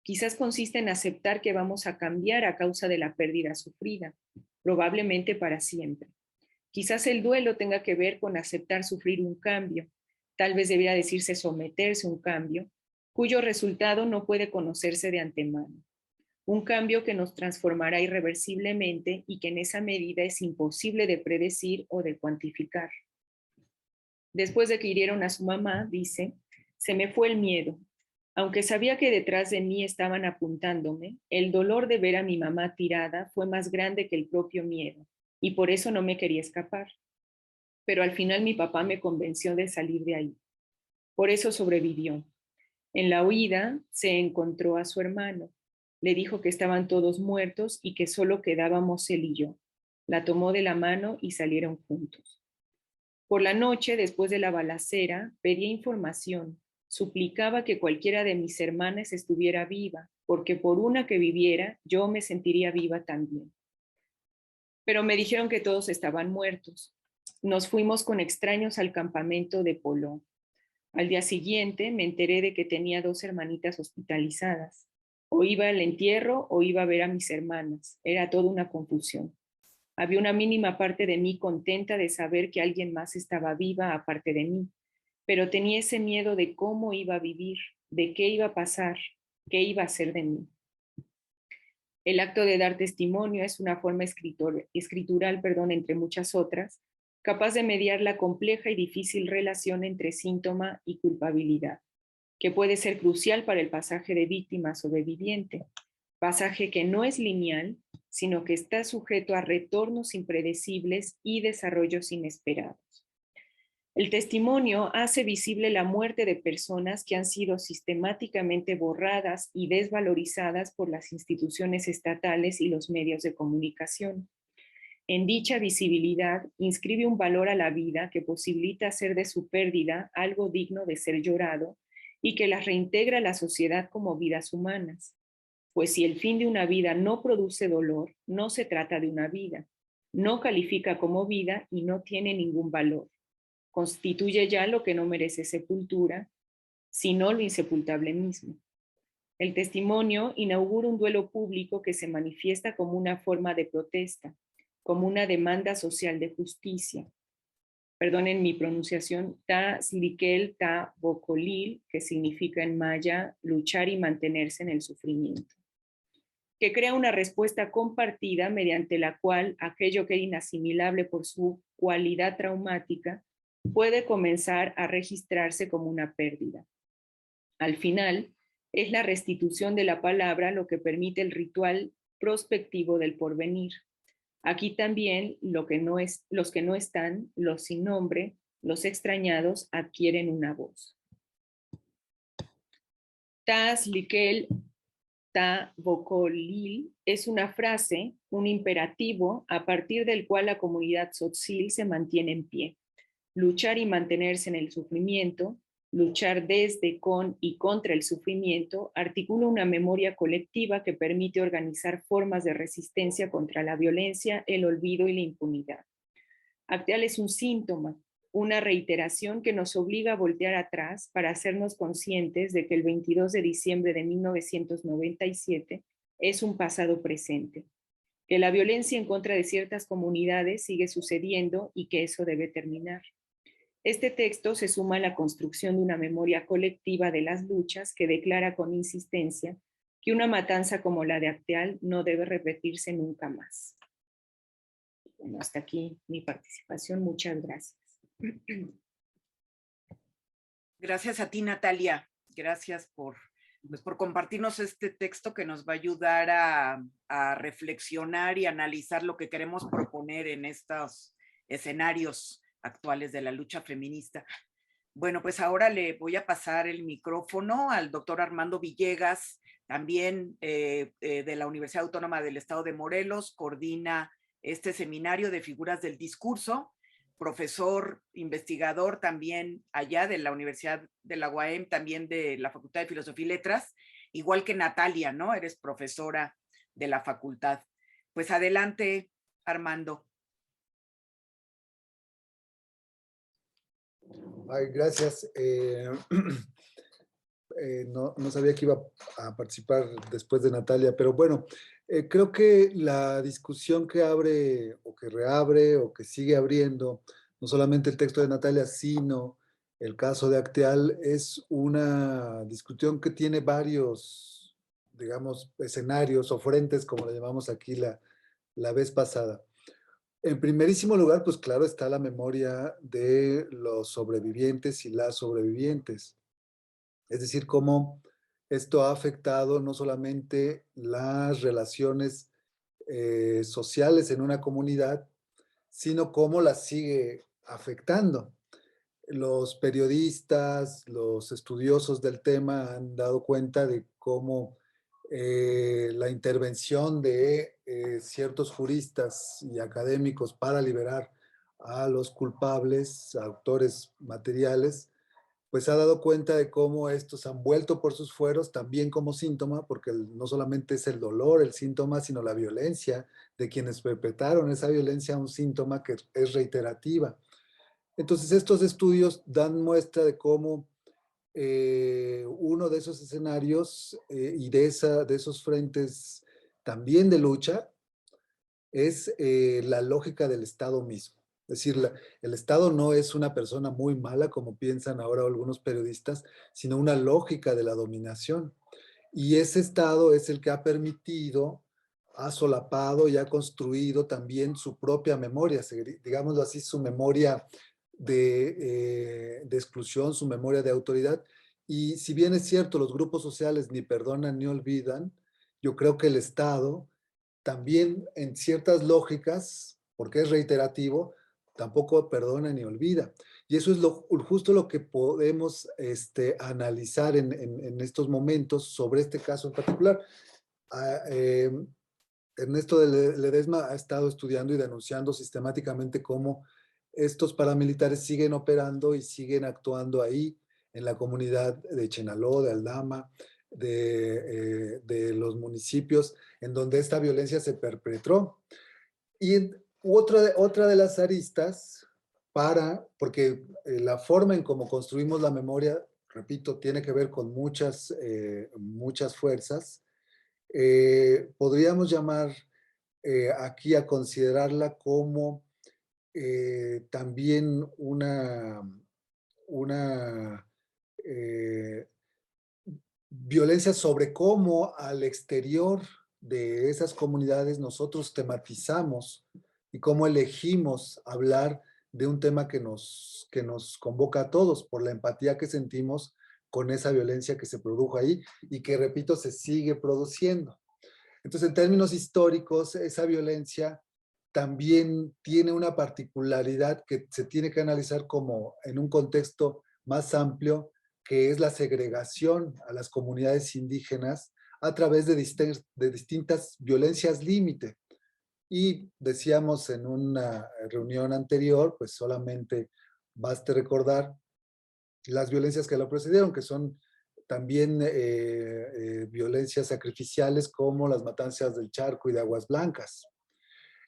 quizás consiste en aceptar que vamos a cambiar a causa de la pérdida sufrida, probablemente para siempre. Quizás el duelo tenga que ver con aceptar sufrir un cambio, tal vez debiera decirse someterse a un cambio, cuyo resultado no puede conocerse de antemano. Un cambio que nos transformará irreversiblemente y que en esa medida es imposible de predecir o de cuantificar. Después de que hirieron a su mamá, dice, se me fue el miedo. Aunque sabía que detrás de mí estaban apuntándome, el dolor de ver a mi mamá tirada fue más grande que el propio miedo, y por eso no me quería escapar. Pero al final mi papá me convenció de salir de ahí. Por eso sobrevivió. En la huida se encontró a su hermano. Le dijo que estaban todos muertos y que solo quedábamos él y yo. La tomó de la mano y salieron juntos. Por la noche, después de la balacera, pedía información. Suplicaba que cualquiera de mis hermanas estuviera viva, porque por una que viviera, yo me sentiría viva también. Pero me dijeron que todos estaban muertos. Nos fuimos con extraños al campamento de Poló. Al día siguiente me enteré de que tenía 2 hermanitas hospitalizadas. O iba al entierro o iba a ver a mis hermanas. Era toda una confusión. Había una mínima parte de mí contenta de saber que alguien más estaba viva aparte de mí, pero tenía ese miedo de cómo iba a vivir, de qué iba a pasar, qué iba a hacer de mí. El acto de dar testimonio es una forma escritural, entre muchas otras, capaz de mediar la compleja y difícil relación entre síntoma y culpabilidad, que puede ser crucial para el pasaje de víctima a sobreviviente, pasaje que no es lineal, sino que está sujeto a retornos impredecibles y desarrollos inesperados. El testimonio hace visible la muerte de personas que han sido sistemáticamente borradas y desvalorizadas por las instituciones estatales y los medios de comunicación. En dicha visibilidad inscribe un valor a la vida que posibilita hacer de su pérdida algo digno de ser llorado y que las reintegra a la sociedad como vidas humanas. Pues si el fin de una vida no produce dolor, no se trata de una vida, no califica como vida y no tiene ningún valor. Constituye ya lo que no merece sepultura, sino lo insepultable mismo. El testimonio inaugura un duelo público que se manifiesta como una forma de protesta, como una demanda social de justicia. Perdonen mi pronunciación, ta slikel ta bokolil, que significa en maya luchar y mantenerse en el sufrimiento, que crea una respuesta compartida mediante la cual aquello que era inasimilable por su cualidad traumática puede comenzar a registrarse como una pérdida. Al final, es la restitución de la palabra lo que permite el ritual prospectivo del porvenir. Aquí también los que no están, los sin nombre, los extrañados, adquieren una voz. Tas likel ta bokolil es una frase, un imperativo, a partir del cual la comunidad tzotzil se mantiene en pie. Luchar y mantenerse en el sufrimiento, luchar desde, con y contra el sufrimiento, articula una memoria colectiva que permite organizar formas de resistencia contra la violencia, el olvido y la impunidad. Acteal es un síntoma, una reiteración que nos obliga a voltear atrás para hacernos conscientes de que el 22 de diciembre de 1997 es un pasado presente, que la violencia en contra de ciertas comunidades sigue sucediendo y que eso debe terminar. Este texto se suma a la construcción de una memoria colectiva de las luchas que declara con insistencia que una matanza como la de Acteal no debe repetirse nunca más. Bueno, hasta aquí mi participación. Muchas gracias. Gracias a ti, Natalia. Gracias por compartirnos este texto que nos va a ayudar a reflexionar y analizar lo que queremos proponer en estos escenarios actuales de la lucha feminista. Bueno, pues ahora le voy a pasar el micrófono al doctor Armando Villegas, también de la Universidad Autónoma del Estado de Morelos, coordina este seminario de figuras del discurso, profesor, investigador también allá de la Universidad de la UAM, también de la Facultad de Filosofía y Letras, igual que Natalia, ¿no? Eres profesora de la facultad. Pues adelante, Armando. Ay, gracias. No sabía que iba a participar después de Natalia, pero bueno, creo que la discusión que abre o que reabre o que sigue abriendo, no solamente el texto de Natalia, sino el caso de Acteal, es una discusión que tiene varios, digamos, escenarios o frentes, como le llamamos aquí la vez pasada. En primerísimo lugar, pues claro, está la memoria de los sobrevivientes y las sobrevivientes. Es decir, cómo esto ha afectado no solamente las relaciones sociales en una comunidad, sino cómo las sigue afectando. Los periodistas, los estudiosos del tema han dado cuenta de cómo la intervención de ciertos juristas y académicos para liberar a los culpables, a autores materiales, pues ha dado cuenta de cómo estos han vuelto por sus fueros también como síntoma, porque no solamente es el dolor el síntoma, sino la violencia de quienes perpetraron esa violencia, un síntoma que es reiterativa. Entonces estos estudios dan muestra de cómo uno de esos escenarios y de esos frentes también de lucha es la lógica del Estado mismo. Es decir, el Estado no es una persona muy mala, como piensan ahora algunos periodistas, sino una lógica de la dominación. Y ese Estado es el que ha permitido, ha solapado y ha construido también su propia memoria, digámoslo así, su memoria de exclusión, su memoria de autoridad. Y si bien es cierto, los grupos sociales ni perdonan ni olvidan, yo creo que el Estado también en ciertas lógicas, porque es reiterativo, tampoco perdona ni olvida. Y eso es justo lo que podemos analizar en estos momentos sobre este caso en particular. Ernesto de Ledesma ha estado estudiando y denunciando sistemáticamente cómo estos paramilitares siguen operando y siguen actuando ahí en la comunidad de Chenaló, de Aldama, de los municipios en donde esta violencia se perpetró. Y otra de las aristas porque la forma en cómo construimos la memoria, repito, tiene que ver con muchas fuerzas. Podríamos llamar aquí a considerarla como también una violencia sobre cómo al exterior de esas comunidades nosotros tematizamos y cómo elegimos hablar de un tema que nos convoca a todos por la empatía que sentimos con esa violencia que se produjo ahí y que, repito, se sigue produciendo. Entonces, en términos históricos, esa violencia también tiene una particularidad que se tiene que analizar como en un contexto más amplio, que es la segregación a las comunidades indígenas a través de distintas violencias límite. Y decíamos en una reunión anterior, pues solamente baste recordar las violencias que la precedieron, que son también violencias sacrificiales como las matanzas del Charco y de Aguas Blancas.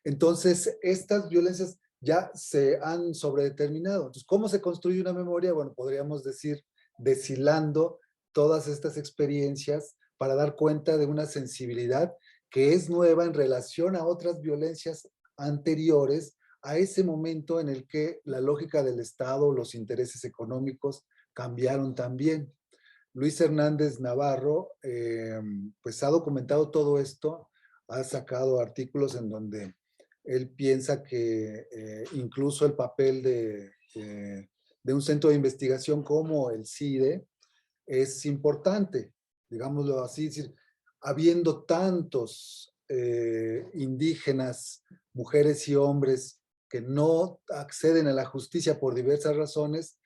Entonces, estas violencias ya se han sobredeterminado. Entonces, ¿cómo se construye una memoria? Bueno, podríamos decir deshilando todas estas experiencias para dar cuenta de una sensibilidad que es nueva en relación a otras violencias anteriores a ese momento en el que la lógica del Estado, los intereses económicos cambiaron también. Luis Hernández Navarro, pues ha documentado todo esto, ha sacado artículos en donde él piensa que incluso el papel de un centro de investigación como el CIDE es importante, digámoslo así, es decir, habiendo tantos indígenas, mujeres y hombres que no acceden a la justicia por diversas razones,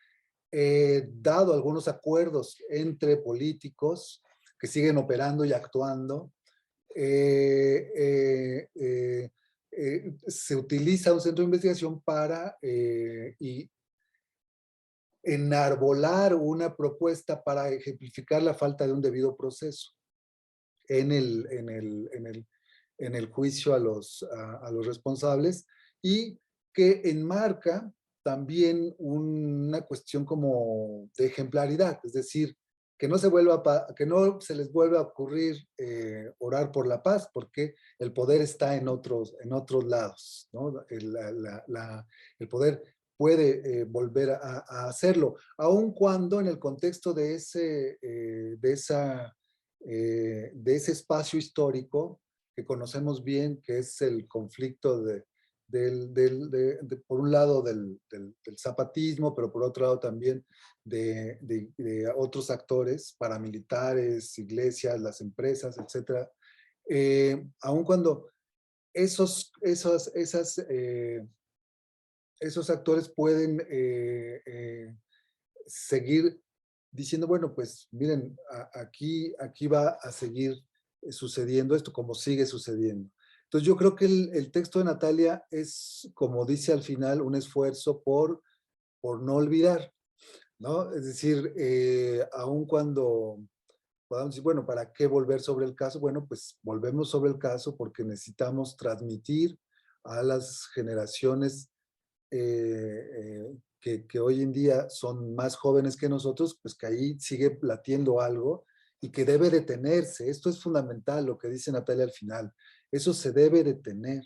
dado algunos acuerdos entre políticos que siguen operando y actuando, se utiliza un centro de investigación para enarbolar una propuesta para ejemplificar la falta de un debido proceso en el juicio a los responsables, y que enmarca también una cuestión como de ejemplaridad, es decir, que no se les vuelva a ocurrir orar por la paz, porque el poder está en otros lados, ¿no? El poder puede volver a hacerlo, aun cuando en el contexto de ese espacio histórico que conocemos bien, que es el conflicto por un lado del zapatismo, pero por otro lado también de otros actores, paramilitares, iglesias, las empresas, etc. Aun cuando esos actores pueden seguir diciendo, bueno, pues miren, aquí va a seguir sucediendo esto, como sigue sucediendo. Entonces yo creo que el texto de Natalia es, como dice al final, un esfuerzo por no olvidar, ¿no? Es decir, aun cuando podamos decir, bueno, ¿para qué volver sobre el caso? Bueno, pues volvemos sobre el caso porque necesitamos transmitir a las generaciones que hoy en día son más jóvenes que nosotros, pues que ahí sigue latiendo algo y que debe detenerse. Esto es fundamental, lo que dice Natalia al final. Eso se debe detener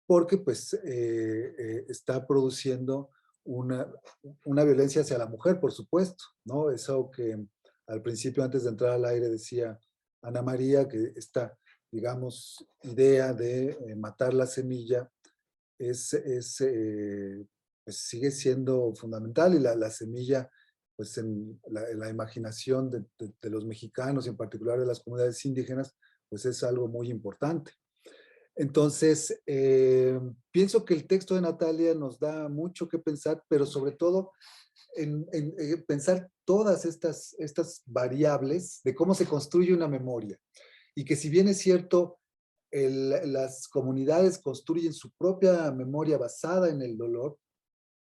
porque pues está produciendo una violencia hacia la mujer, por supuesto, ¿no? Eso que al principio, antes de entrar al aire, decía Ana María, que esta, digamos, idea de matar la semilla pues sigue siendo fundamental, y la semilla, pues en la imaginación de los mexicanos y en particular de las comunidades indígenas, pues es algo muy importante. Entonces, pienso que el texto de Natalia nos da mucho que pensar, pero sobre todo en pensar todas estas variables de cómo se construye una memoria. Y que si bien es cierto, las comunidades construyen su propia memoria basada en el dolor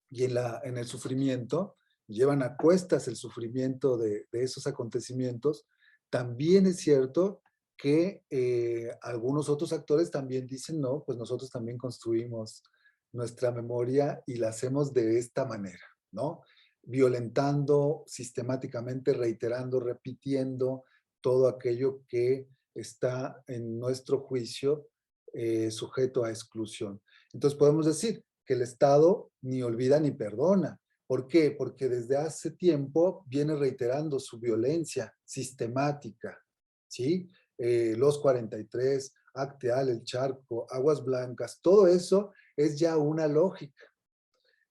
y en el sufrimiento, llevan a cuestas el sufrimiento de esos acontecimientos, también es cierto que algunos otros actores también dicen, no, pues nosotros también construimos nuestra memoria y la hacemos de esta manera, ¿no? Violentando sistemáticamente, reiterando, repitiendo todo aquello que está en nuestro juicio sujeto a exclusión. Entonces podemos decir que el Estado ni olvida ni perdona. ¿Por qué? Porque desde hace tiempo viene reiterando su violencia sistemática, ¿sí? Los 43, Acteal, El Charco, Aguas Blancas, todo eso es ya una lógica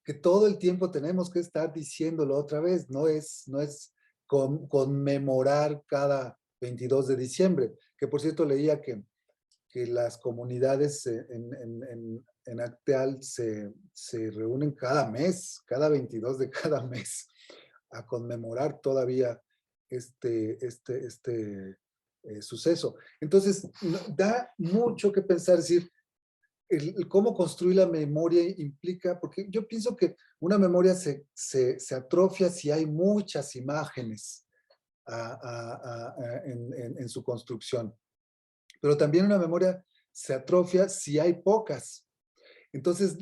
que todo el tiempo tenemos que estar diciéndolo otra vez, no es conmemorar cada 22 de diciembre, que por cierto leía que las comunidades en Acteal se reúnen cada mes, cada 22 de cada mes, a conmemorar todavía este suceso. Entonces, da mucho que pensar, es decir, cómo construir la memoria implica, porque yo pienso que una memoria se atrofia si hay muchas imágenes en su construcción, pero también una memoria se atrofia si hay pocas. Entonces,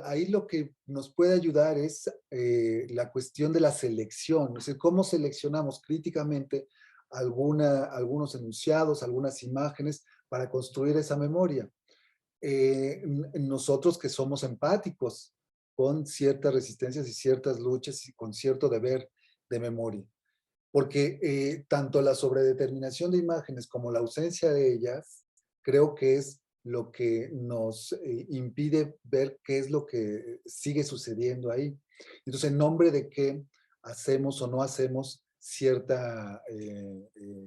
ahí lo que nos puede ayudar es la cuestión de la selección, es decir, cómo seleccionamos críticamente algunos enunciados, algunas imágenes para construir esa memoria. Nosotros que somos empáticos con ciertas resistencias y ciertas luchas y con cierto deber de memoria. Porque tanto la sobredeterminación de imágenes como la ausencia de ellas, creo que es lo que nos impide ver qué es lo que sigue sucediendo ahí. Entonces, ¿en nombre de qué hacemos o no hacemos cierta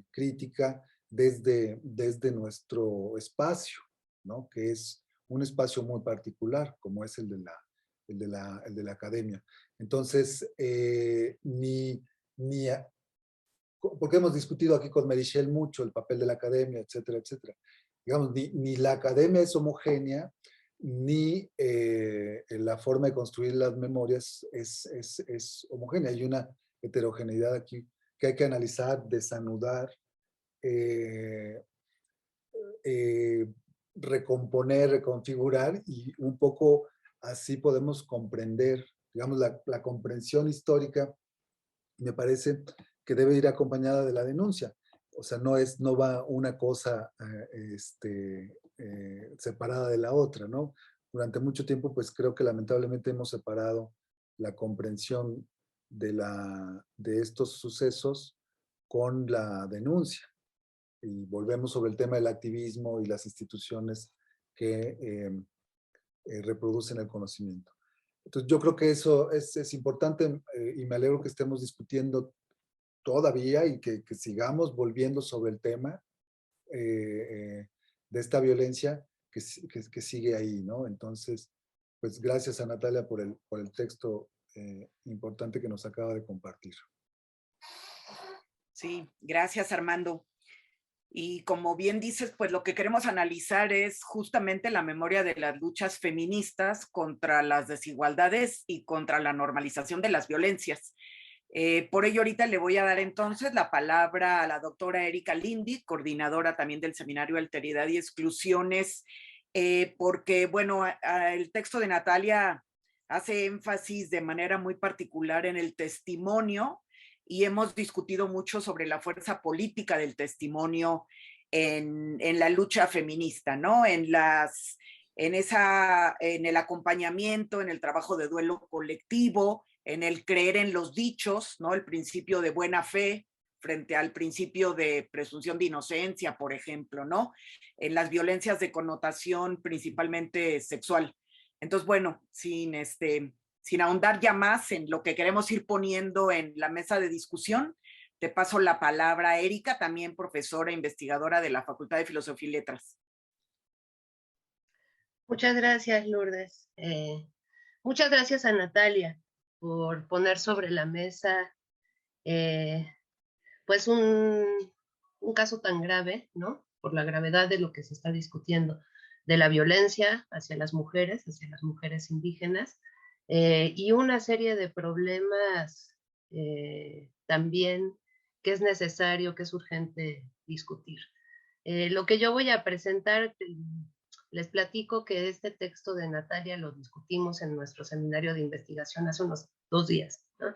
crítica desde nuestro espacio, ¿no? Que es un espacio muy particular, como es el de la academia. Entonces, porque hemos discutido aquí con Merichel mucho el papel de la academia, etcétera, etcétera. Digamos, ni la academia es homogénea, ni la forma de construir las memorias es homogénea. Hay una heterogeneidad aquí que hay que analizar, desanudar, recomponer, reconfigurar, y un poco así podemos comprender, digamos, la comprensión histórica, me parece que debe ir acompañada de la denuncia. O sea, no va una cosa separada de la otra, ¿no? Durante mucho tiempo, pues creo que lamentablemente hemos separado la comprensión de estos sucesos con la denuncia. Y volvemos sobre el tema del activismo y las instituciones que reproducen el conocimiento. Entonces yo creo que eso es importante, y me alegro que estemos discutiendo todavía y que sigamos volviendo sobre el tema de esta violencia que sigue ahí, ¿no? Entonces, pues gracias a Natalia por el texto importante que nos acaba de compartir. Sí, gracias, Armando. Y como bien dices, pues lo que queremos analizar es justamente la memoria de las luchas feministas contra las desigualdades y contra la normalización de las violencias. Por ello, ahorita le voy a dar entonces la palabra a la doctora Erika Lindy, coordinadora también del Seminario Alteridad y Exclusiones, porque, bueno, el texto de Natalia hace énfasis de manera muy particular en el testimonio, y hemos discutido mucho sobre la fuerza política del testimonio en la lucha feminista, ¿no? En el acompañamiento, en el trabajo de duelo colectivo, en el creer en los dichos, ¿no? El principio de buena fe frente al principio de presunción de inocencia, por ejemplo, ¿no? En las violencias de connotación principalmente sexual. Entonces, bueno, sin ahondar ya más en lo que queremos ir poniendo en la mesa de discusión, te paso la palabra a Erika, también profesora e investigadora de la Facultad de Filosofía y Letras. Muchas gracias, Lourdes. Muchas gracias a Natalia por poner sobre la mesa pues un caso tan grave, ¿no? Por la gravedad de lo que se está discutiendo, de la violencia hacia las mujeres indígenas, y una serie de problemas también que es necesario, que es urgente discutir. Lo que yo voy a presentar, les platico que este texto de Natalia lo discutimos en nuestro seminario de investigación hace unos 2 días, ¿no?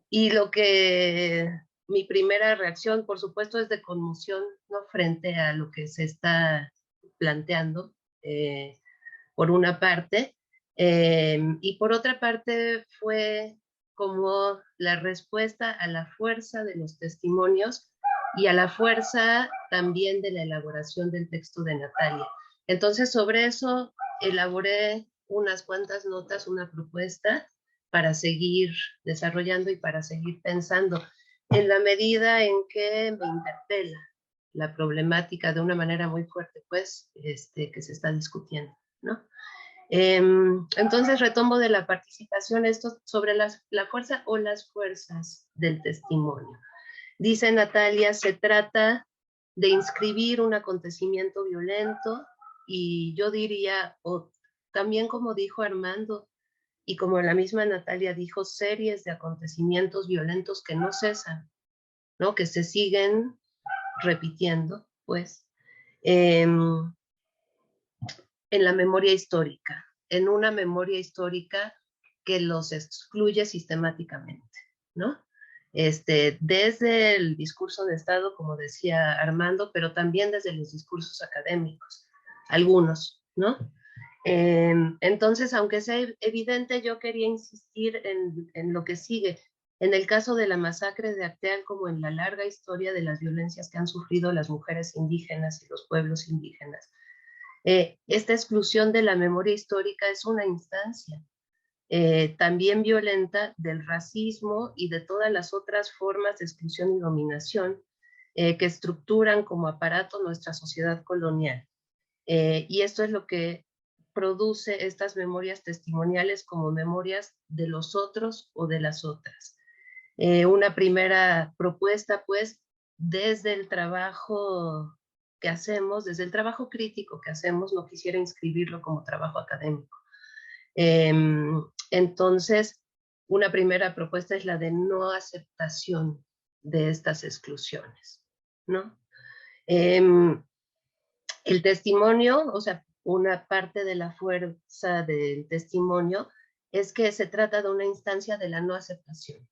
Y mi primera reacción, por supuesto, es de conmoción, ¿no? Frente a lo que se está planteando, por una parte, y por otra parte fue como la respuesta a la fuerza de los testimonios y a la fuerza también de la elaboración del texto de Natalia. Entonces, sobre eso elaboré unas cuantas notas, una propuesta para seguir desarrollando y para seguir pensando, en la medida en que me interpela la problemática de una manera muy fuerte, pues, que se está discutiendo, ¿no? Entonces retomo de la participación esto sobre la fuerza o las fuerzas del testimonio. Dice Natalia, se trata de inscribir un acontecimiento violento, y yo diría, o también como dijo Armando, y como la misma Natalia dijo, series de acontecimientos violentos que no cesan, ¿no? Que se siguen repitiendo, pues, en la memoria histórica, en una memoria histórica que los excluye sistemáticamente, ¿no? Desde el discurso de Estado, como decía Armando, pero también desde los discursos académicos, algunos, ¿no? Entonces, aunque sea evidente, yo quería insistir en lo que sigue. En el caso de la masacre de Acteal, como en la larga historia de las violencias que han sufrido las mujeres indígenas y los pueblos indígenas, esta exclusión de la memoria histórica es una instancia también violenta del racismo y de todas las otras formas de exclusión y dominación que estructuran como aparato nuestra sociedad colonial. Y esto es lo que produce estas memorias testimoniales como memorias de los otros o de las otras. Una primera propuesta, pues, desde el trabajo que hacemos, desde el trabajo crítico que hacemos, no quisiera inscribirlo como trabajo académico. Entonces, una primera propuesta es la de no aceptación de estas exclusiones, ¿no? El testimonio, o sea, una parte de la fuerza del testimonio es que se trata de una instancia de la no aceptación.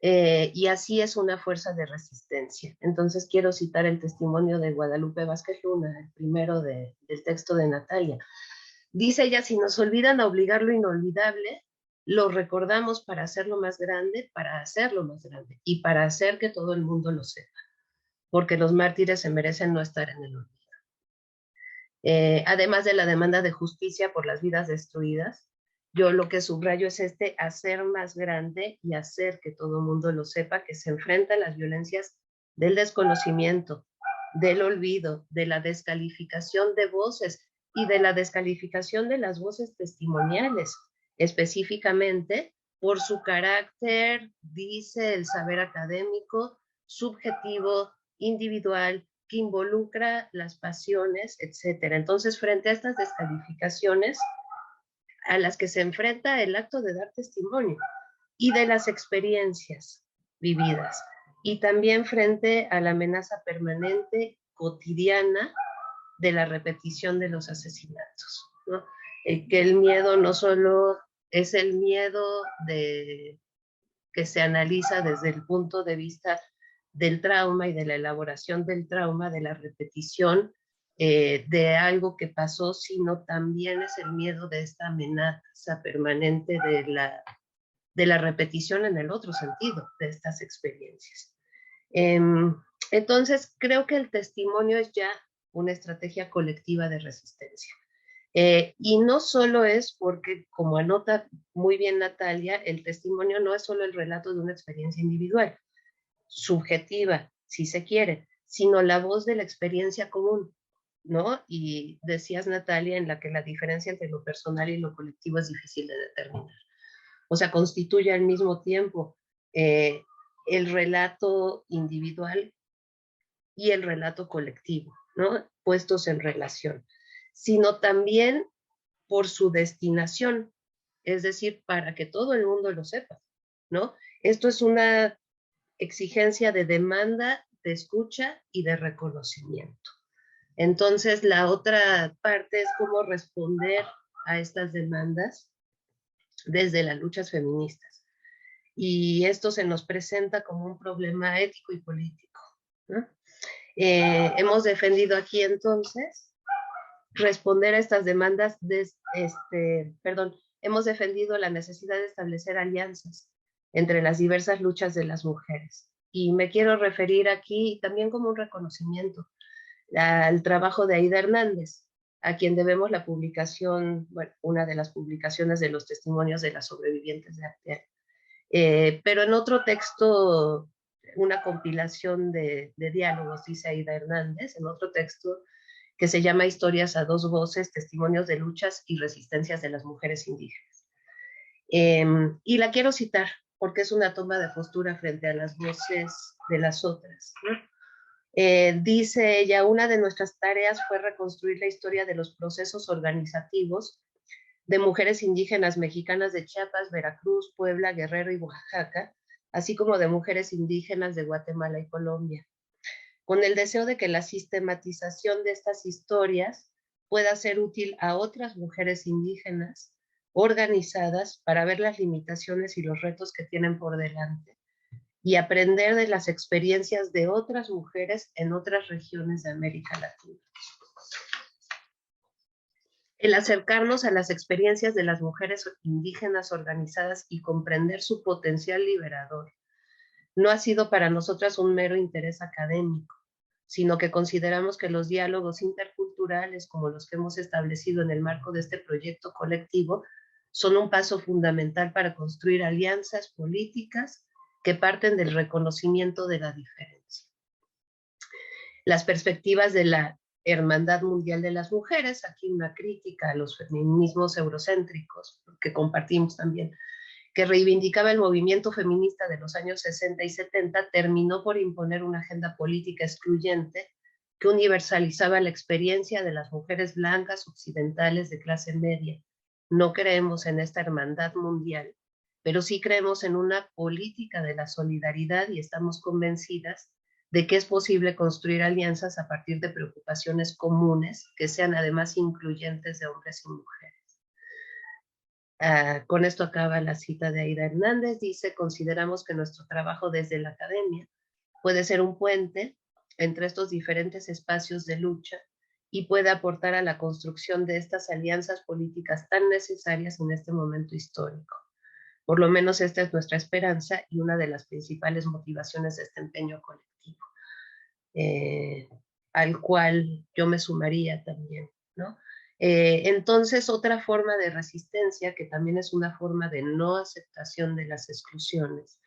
Y así es una fuerza de resistencia. Entonces quiero citar el testimonio de Guadalupe Vázquez Luna, el primero del texto de Natalia. Dice ella: si nos olvidan a obligar lo inolvidable, lo recordamos para hacerlo más grande, y para hacer que todo el mundo lo sepa, porque los mártires se merecen no estar en el olvido. Además de la demanda de justicia por las vidas destruidas, yo lo que subrayo es hacer más grande y hacer que todo el mundo lo sepa, que se enfrenta a las violencias del desconocimiento, del olvido, de la descalificación de voces y de la descalificación de las voces testimoniales, específicamente por su carácter, dice el saber académico, subjetivo, individual, que involucra las pasiones, etc. Entonces, frente a estas descalificaciones a las que se enfrenta el acto de dar testimonio y de las experiencias vividas, y también frente a la amenaza permanente, cotidiana, de la repetición de los asesinatos, ¿no? Que el miedo no solo es el miedo que se analiza desde el punto de vista del trauma y de la elaboración del trauma, de la repetición de algo que pasó, sino también es el miedo de esta amenaza permanente de la repetición en el otro sentido de estas experiencias. Entonces, creo que el testimonio es ya una estrategia colectiva de resistencia. Y no solo es porque, como anota muy bien Natalia, el testimonio no es solo el relato de una experiencia individual, subjetiva, si se quiere, sino la voz de la experiencia común, ¿no? Y decías, Natalia, en la que la diferencia entre lo personal y lo colectivo es difícil de determinar. O sea, constituye al mismo tiempo el relato individual y el relato colectivo, ¿no? Puestos en relación, sino también por su destinación, es decir, para que todo el mundo lo sepa, ¿no? Esto es una exigencia de demanda, de escucha y de reconocimiento. Entonces, la otra parte es cómo responder a estas demandas desde las luchas feministas. Y esto se nos presenta como un problema ético y político, ¿no? Hemos defendido aquí entonces responder a estas demandas, hemos defendido la necesidad de establecer alianzas entre las diversas luchas de las mujeres. Y me quiero referir aquí también como un reconocimiento al trabajo de Aída Hernández, a quien debemos la publicación, bueno, una de las publicaciones de los testimonios de las sobrevivientes de Arteaga. Pero en otro texto, una compilación de diálogos, dice Aída Hernández, en otro texto que se llama Historias a dos voces, testimonios de luchas y resistencias de las mujeres indígenas. Y la quiero citar porque es una toma de postura frente a las voces de las otras, ¿no? Dice ella: una de nuestras tareas fue reconstruir la historia de los procesos organizativos de mujeres indígenas mexicanas de Chiapas, Veracruz, Puebla, Guerrero y Oaxaca, así como de mujeres indígenas de Guatemala y Colombia, con el deseo de que la sistematización de estas historias pueda ser útil a otras mujeres indígenas organizadas para ver las limitaciones y los retos que tienen por delante y aprender de las experiencias de otras mujeres en otras regiones de América Latina. El acercarnos a las experiencias de las mujeres indígenas organizadas y comprender su potencial liberador no ha sido para nosotras un mero interés académico, sino que consideramos que los diálogos interculturales, como los que hemos establecido en el marco de este proyecto colectivo, son un paso fundamental para construir alianzas políticas que parten del reconocimiento de la diferencia. Las perspectivas de la Hermandad Mundial de las Mujeres, aquí una crítica a los feminismos eurocéntricos, que compartimos también, que reivindicaba el movimiento feminista de los años 60 y 70, terminó por imponer una agenda política excluyente que universalizaba la experiencia de las mujeres blancas occidentales de clase media. No creemos en esta hermandad mundial, pero sí creemos en una política de la solidaridad y estamos convencidas de que es posible construir alianzas a partir de preocupaciones comunes que sean además incluyentes de hombres y mujeres. Con esto acaba la cita de Aida Hernández. Dice: consideramos que nuestro trabajo desde la academia puede ser un puente entre estos diferentes espacios de lucha y puede aportar a la construcción de estas alianzas políticas tan necesarias en este momento histórico. Por lo menos esta es nuestra esperanza y una de las principales motivaciones de este empeño colectivo, al cual yo me sumaría también, ¿no? Entonces, otra forma de resistencia, que también es una forma de no aceptación de las exclusiones,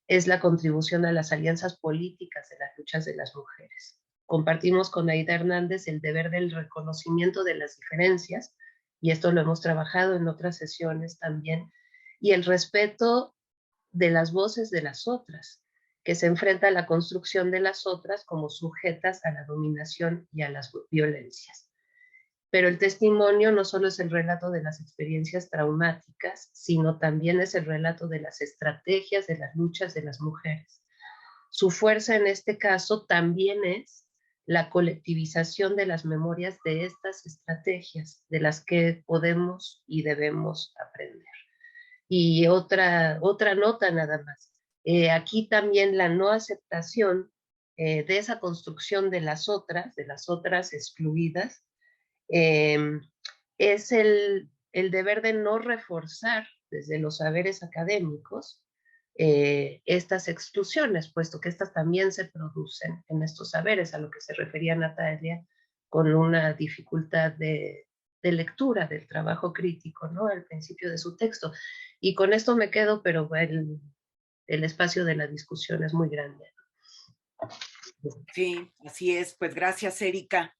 es la contribución a las alianzas políticas de las luchas de las mujeres. Compartimos con Aida Hernández el deber del reconocimiento de las diferencias, y esto lo hemos trabajado en otras sesiones también, y el respeto de las voces de las otras, que se enfrenta a la construcción de las otras como sujetas a la dominación y a las violencias. Pero el testimonio no solo es el relato de las experiencias traumáticas, sino también es el relato de las estrategias de las luchas de las mujeres. Su fuerza en este caso también es la colectivización de las memorias de estas estrategias, de las que podemos y debemos aprender. Y otra nota nada más. Aquí también la no aceptación de esa construcción de las otras excluidas, es el deber de no reforzar desde los saberes académicos estas exclusiones, puesto que estas también se producen en estos saberes, a lo que se refería Natalia, con una dificultad de lectura del trabajo crítico, ¿no? Al principio de su texto. Y con esto me quedo, pero el espacio de la discusión es muy grande. Sí, así es. Pues gracias, Erika.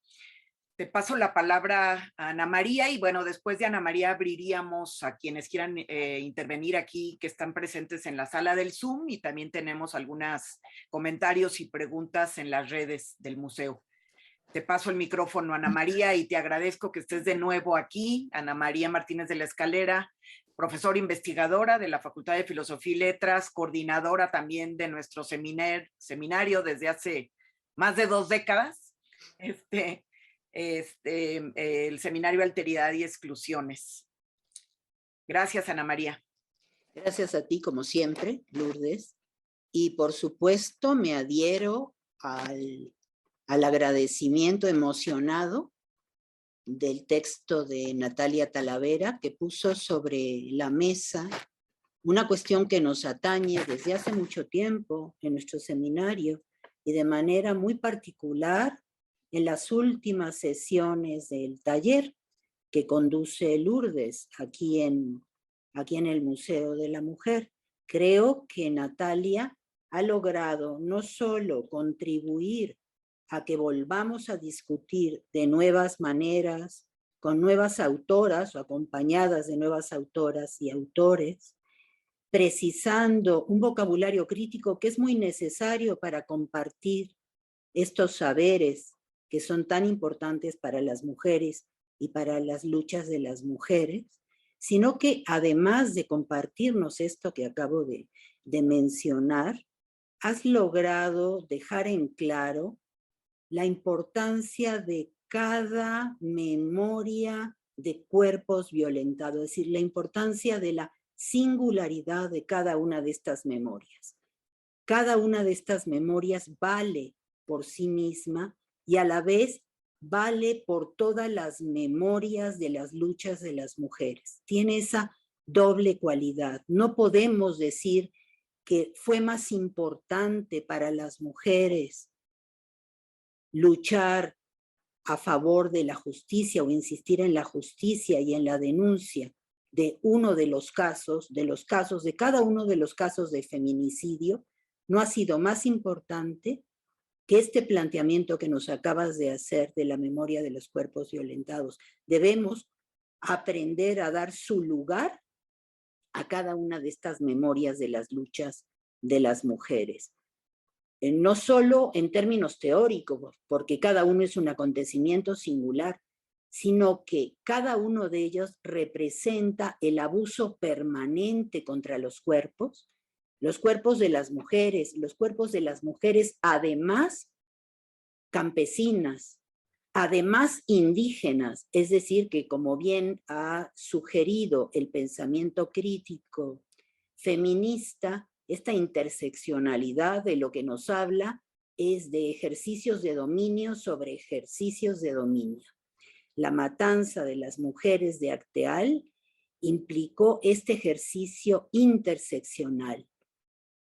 Te paso la palabra a Ana María y bueno, después de Ana María abriríamos a quienes quieran intervenir aquí, que están presentes en la sala del Zoom, y también tenemos algunos comentarios y preguntas en las redes del museo. Te paso el micrófono, Ana María, y te agradezco que estés de nuevo aquí. Ana María Martínez de la Escalera, profesora investigadora de la Facultad de Filosofía y Letras, coordinadora también de nuestro seminario desde hace más de 2 décadas. El seminario Alteridad y Exclusiones. Gracias, Ana María. Gracias a ti, como siempre, Lourdes. Y por supuesto me adhiero al agradecimiento emocionado del texto de Natalia Talavera, que puso sobre la mesa una cuestión que nos atañe desde hace mucho tiempo en nuestro seminario y de manera muy particular en las últimas sesiones del taller que conduce Lourdes aquí en el Museo de la Mujer. Creo que Natalia ha logrado no solo contribuir a que volvamos a discutir de nuevas maneras, con nuevas autoras o acompañadas de nuevas autoras y autores, precisando un vocabulario crítico que es muy necesario para compartir estos saberes que son tan importantes para las mujeres y para las luchas de las mujeres, sino que además de compartirnos esto que acabo de mencionar, has logrado dejar en claro la importancia de cada memoria de cuerpos violentados, es decir, la importancia de la singularidad de cada una de estas memorias. Cada una de estas memorias vale por sí misma y a la vez vale por todas las memorias de las luchas de las mujeres. Tiene esa doble cualidad. No podemos decir que fue más importante para las mujeres luchar a favor de la justicia o insistir en la justicia y en la denuncia de uno de los casos, de cada uno de los casos de feminicidio, no ha sido más importante que este planteamiento que nos acabas de hacer de la memoria de los cuerpos violentados. Debemos aprender a dar su lugar a cada una de estas memorias de las luchas de las mujeres. no solo en términos teóricos, porque cada uno es un acontecimiento singular, sino que cada uno de ellos representa el abuso permanente contra los cuerpos de las mujeres, además campesinas, además indígenas, es decir, que como bien ha sugerido el pensamiento crítico feminista, esta interseccionalidad de lo que nos habla es de ejercicios de dominio sobre ejercicios de dominio. La matanza de las mujeres de Acteal implicó este ejercicio interseccional,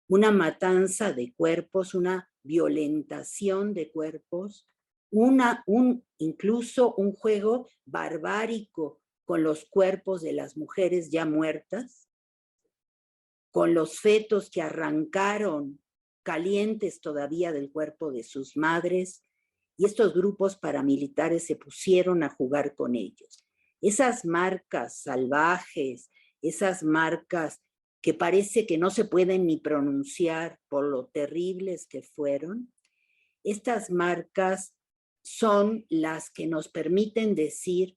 una matanza de cuerpos, una violentación de cuerpos, incluso un juego barbárico con los cuerpos de las mujeres ya muertas, con los fetos que arrancaron calientes todavía del cuerpo de sus madres, y estos grupos paramilitares se pusieron a jugar con ellos. Esas marcas salvajes, esas marcas que parece que no se pueden ni pronunciar por lo terribles que fueron, estas marcas son las que nos permiten decir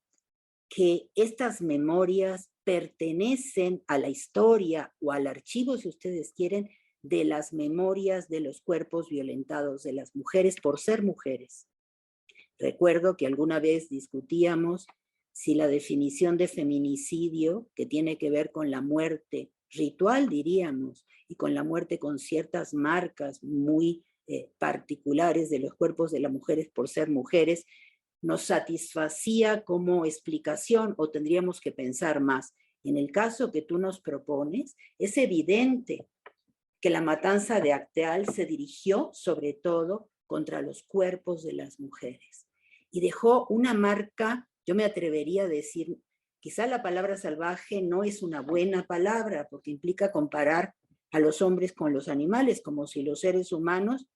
que estas memorias pertenecen a la historia o al archivo, si ustedes quieren, de las memorias de los cuerpos violentados de las mujeres por ser mujeres. Recuerdo que alguna vez discutíamos si la definición de feminicidio, que tiene que ver con la muerte ritual, diríamos, y con la muerte con ciertas marcas muy particulares de los cuerpos de las mujeres por ser mujeres, nos satisfacía como explicación o tendríamos que pensar más. En el caso que tú nos propones, es evidente que la matanza de Acteal se dirigió sobre todo contra los cuerpos de las mujeres y dejó una marca, yo me atrevería a decir, quizá la palabra salvaje no es una buena palabra porque implica comparar a los hombres con los animales, como si los seres humanos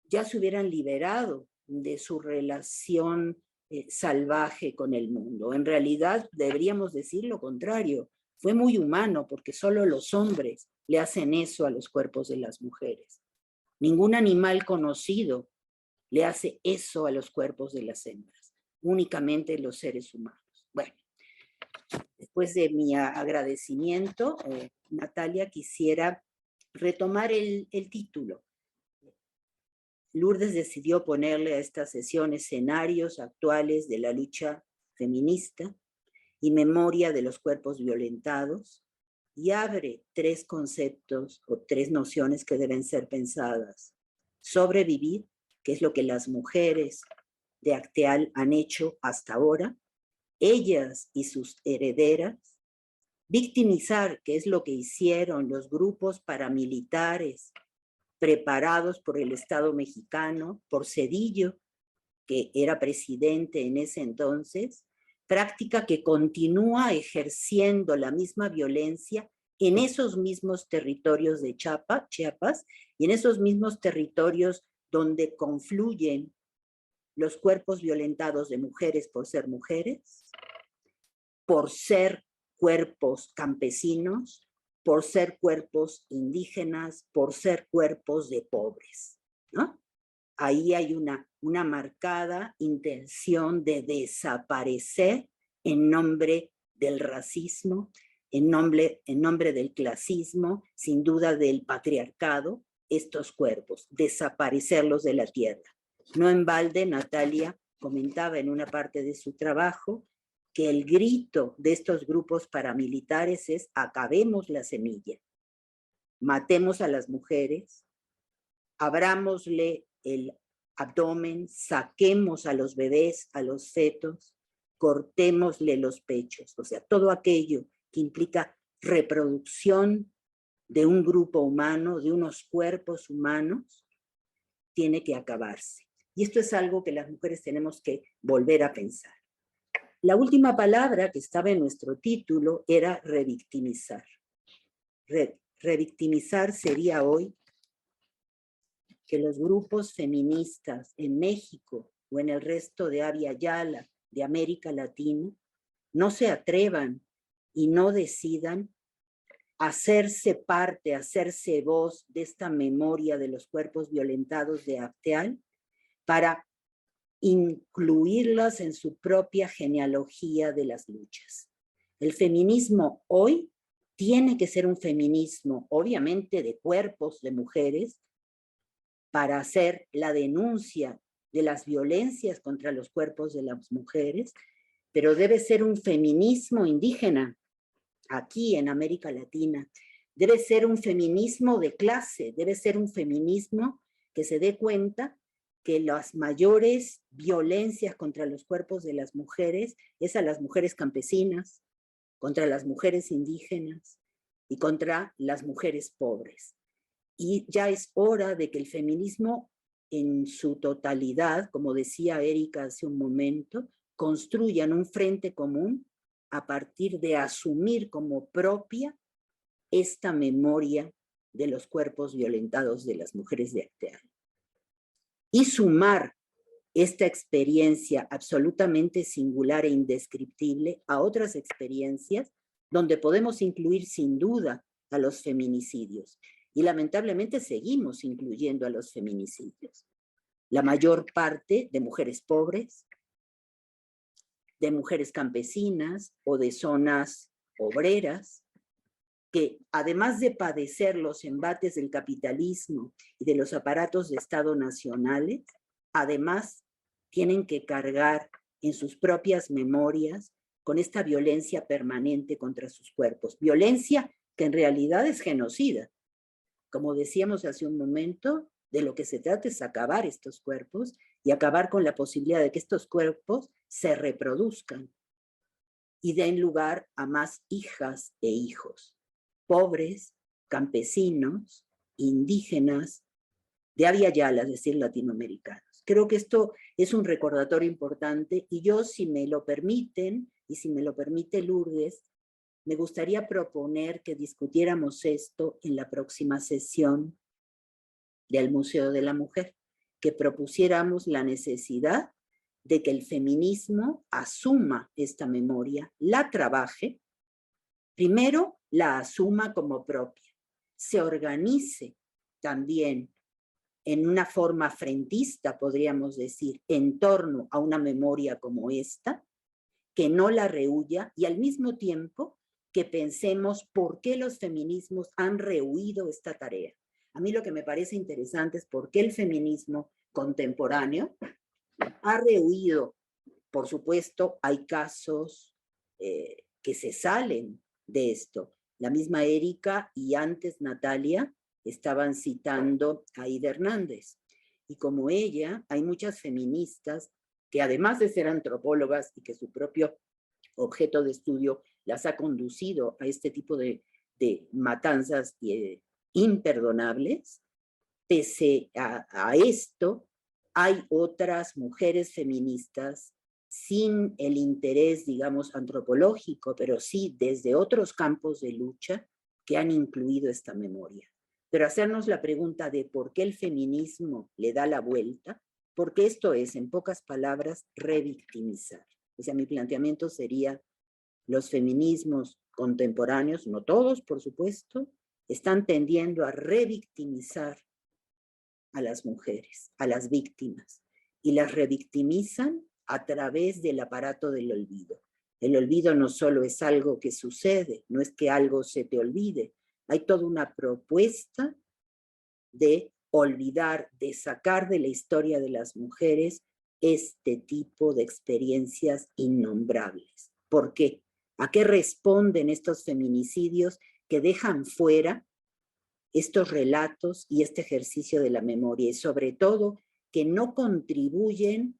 ya se hubieran liberado de su relación salvaje con el mundo. En realidad deberíamos decir lo contrario, fue muy humano porque solo los hombres le hacen eso a los cuerpos de las mujeres. Ningún animal conocido le hace eso a los cuerpos de las hembras, únicamente los seres humanos. Bueno, después de mi agradecimiento, Natalia, quisiera retomar el título. Lourdes decidió ponerle a esta sesión escenarios actuales de la lucha feminista y memoria de los cuerpos violentados, y abre 3 conceptos o 3 nociones que deben ser pensadas. Sobrevivir, que es lo que las mujeres de Acteal han hecho hasta ahora, ellas y sus herederas. Victimizar, que es lo que hicieron los grupos paramilitares preparados por el Estado mexicano, por Zedillo, que era presidente en ese entonces, práctica que continúa ejerciendo la misma violencia en esos mismos territorios de Chiapas y en esos mismos territorios donde confluyen los cuerpos violentados de mujeres por ser mujeres, por ser cuerpos campesinos, por ser cuerpos indígenas, por ser cuerpos de pobres, ¿no? Ahí hay una marcada intención de desaparecer en nombre del racismo, en nombre del clasismo, sin duda del patriarcado, estos cuerpos, desaparecerlos de la tierra. No en balde, Natalia comentaba en una parte de su trabajo que el grito de estos grupos paramilitares es: acabemos la semilla, matemos a las mujeres, abrámosle el abdomen, saquemos a los bebés, a los fetos, cortémosle los pechos. O sea, todo aquello que implica reproducción de un grupo humano, de unos cuerpos humanos, tiene que acabarse. Y esto es algo que las mujeres tenemos que volver a pensar. La última palabra que estaba en nuestro título era revictimizar. Revictimizar sería hoy que los grupos feministas en México o en el resto de Avia Yala, de América Latina, no se atrevan y no decidan hacerse parte, hacerse voz de esta memoria de los cuerpos violentados de Acteal para incluirlas en su propia genealogía de las luchas. El feminismo hoy tiene que ser un feminismo, obviamente, de cuerpos de mujeres, para hacer la denuncia de las violencias contra los cuerpos de las mujeres, pero debe ser un feminismo indígena, aquí en América Latina. Debe ser un feminismo de clase, debe ser un feminismo que se dé cuenta que las mayores violencias contra los cuerpos de las mujeres es a las mujeres campesinas, contra las mujeres indígenas y contra las mujeres pobres. Y ya es hora de que el feminismo en su totalidad, como decía Erika hace un momento, construyan un frente común a partir de asumir como propia esta memoria de los cuerpos violentados de las mujeres de Acteal. Y sumar esta experiencia absolutamente singular e indescriptible a otras experiencias donde podemos incluir sin duda a los feminicidios. Y lamentablemente seguimos incluyendo a los feminicidios. La mayor parte de mujeres pobres, de mujeres campesinas o de zonas obreras, que además de padecer los embates del capitalismo y de los aparatos de Estado nacionales, además tienen que cargar en sus propias memorias con esta violencia permanente contra sus cuerpos. Violencia que en realidad es genocida. Como decíamos hace un momento, de lo que se trata es acabar estos cuerpos y acabar con la posibilidad de que estos cuerpos se reproduzcan y den lugar a más hijas e hijos, pobres, campesinos, indígenas, de Abya Yala, es decir, latinoamericanos. Creo que esto es un recordatorio importante y yo, si me lo permiten, y si me lo permite Lourdes, me gustaría proponer que discutiéramos esto en la próxima sesión del Museo de la Mujer, que propusiéramos la necesidad de que el feminismo asuma esta memoria, la trabaje, primero la asuma como propia, se organice también en una forma frentista, podríamos decir, en torno a una memoria como esta, que no la rehuya y al mismo tiempo que pensemos por qué los feminismos han rehuido esta tarea. A mí lo que me parece interesante es por qué el feminismo contemporáneo ha rehuido. Por supuesto, hay casos que se salen de esto. La misma Erika y antes Natalia estaban citando a Aida Hernández. Y como ella, hay muchas feministas que además de ser antropólogas y que su propio objeto de estudio las ha conducido a este tipo de matanzas imperdonables, pese a esto, hay otras mujeres feministas sin el interés, digamos, antropológico, pero sí desde otros campos de lucha que han incluido esta memoria. Pero hacernos la pregunta de por qué el feminismo le da la vuelta, porque esto es, en pocas palabras, revictimizar. O sea, mi planteamiento sería, los feminismos contemporáneos, no todos, por supuesto, están tendiendo a revictimizar a las mujeres, a las víctimas, y las revictimizan a través del aparato del olvido. El olvido no solo es algo que sucede, no es que algo se te olvide, hay toda una propuesta de olvidar, de sacar de la historia de las mujeres este tipo de experiencias innombrables. ¿Por qué? ¿A qué responden estos feminicidios que dejan fuera estos relatos y este ejercicio de la memoria? Y sobre todo, que no contribuyen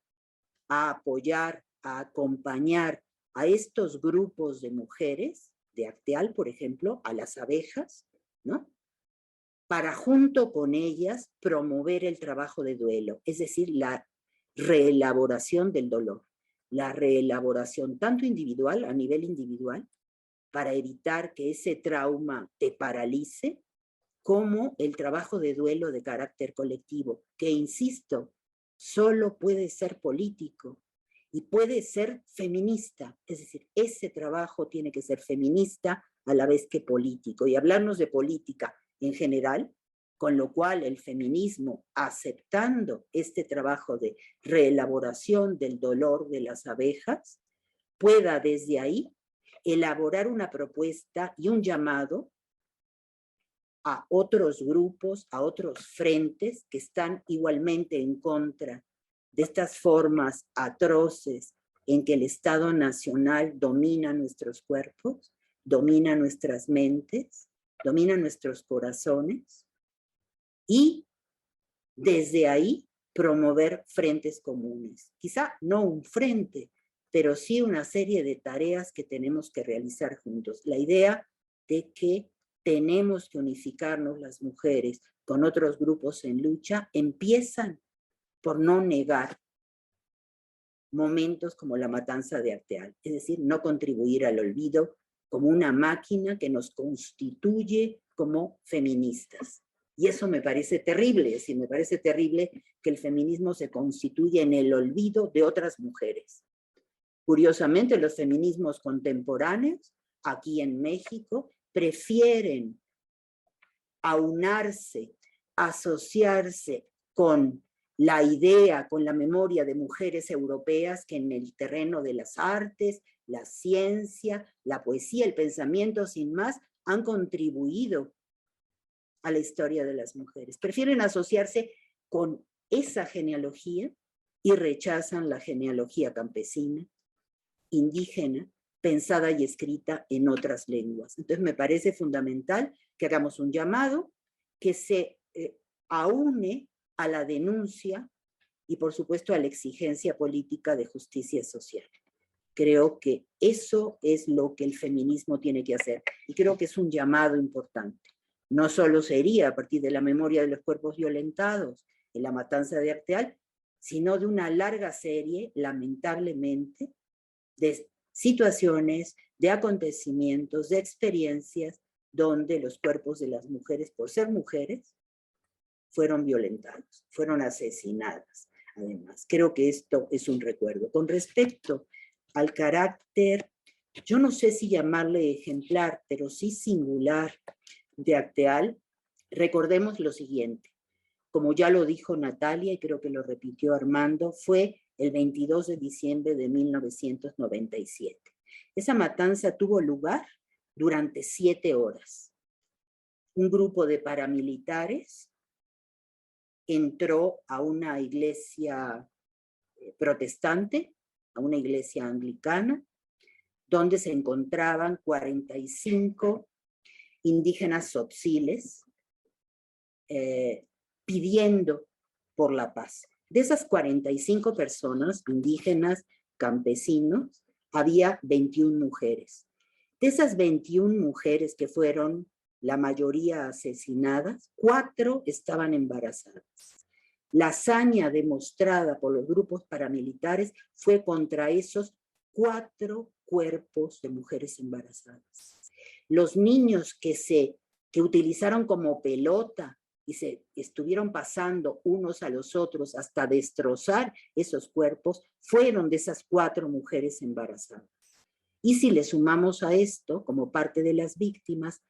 a apoyar, a acompañar a estos grupos de mujeres, de Acteal, por ejemplo, a las abejas, ¿no? Para junto con ellas promover el trabajo de duelo, es decir, la reelaboración del dolor, la reelaboración tanto individual, a nivel individual, para evitar que ese trauma te paralice, como el trabajo de duelo de carácter colectivo, que insisto, solo puede ser político y puede ser feminista, es decir, ese trabajo tiene que ser feminista, a la vez que político, y hablarnos de política en general, con lo cual el feminismo, aceptando este trabajo de reelaboración del dolor de las abejas, pueda desde ahí elaborar una propuesta y un llamado a otros grupos, a otros frentes que están igualmente en contra de estas formas atroces en que el Estado Nacional domina nuestros cuerpos, domina nuestras mentes, domina nuestros corazones, y desde ahí promover frentes comunes. Quizá no un frente, pero sí una serie de tareas que tenemos que realizar juntos. La idea de que tenemos que unificarnos las mujeres con otros grupos en lucha empiezan por no negar momentos como la matanza de Arteal, es decir, no contribuir al olvido como una máquina que nos constituye como feministas. Y eso me parece terrible, sí, me parece terrible que el feminismo se constituya en el olvido de otras mujeres. Curiosamente, los feminismos contemporáneos, aquí en México, prefieren aunarse, asociarse con la idea, con la memoria de mujeres europeas que en el terreno de las artes, la ciencia, la poesía, el pensamiento, sin más, han contribuido a la historia de las mujeres. Prefieren asociarse con esa genealogía y rechazan la genealogía campesina, indígena, pensada y escrita en otras lenguas. Entonces me parece fundamental que hagamos un llamado que se aúne a la denuncia y por supuesto a la exigencia política de justicia social. Creo que eso es lo que el feminismo tiene que hacer y creo que es un llamado importante. No solo sería a partir de la memoria de los cuerpos violentados en la matanza de Arteal, sino de una larga serie, lamentablemente, de situaciones, de acontecimientos, de experiencias donde los cuerpos de las mujeres, por ser mujeres, fueron violentados, fueron asesinadas. Además, creo que esto es un recuerdo. Con respecto al carácter, yo no sé si llamarle ejemplar, pero sí singular de Arteal, recordemos lo siguiente. Como ya lo dijo Natalia, y creo que lo repitió Armando, fue el 22 de diciembre de 1997. Esa matanza tuvo lugar durante 7 horas. Un grupo de paramilitares entró a una iglesia protestante, a una iglesia anglicana, donde se encontraban 45 indígenas tzotziles pidiendo por la paz. De esas 45 personas, indígenas, campesinos, había 21 mujeres. De esas 21 mujeres que fueron la mayoría asesinadas, 4 estaban embarazadas. La hazaña demostrada por los grupos paramilitares fue contra esos 4 cuerpos de mujeres embarazadas. Los niños que utilizaron como pelota y se estuvieron pasando unos a los otros hasta destrozar esos cuerpos, fueron de esas 4 mujeres embarazadas. Y si le sumamos a esto, como parte de las víctimas,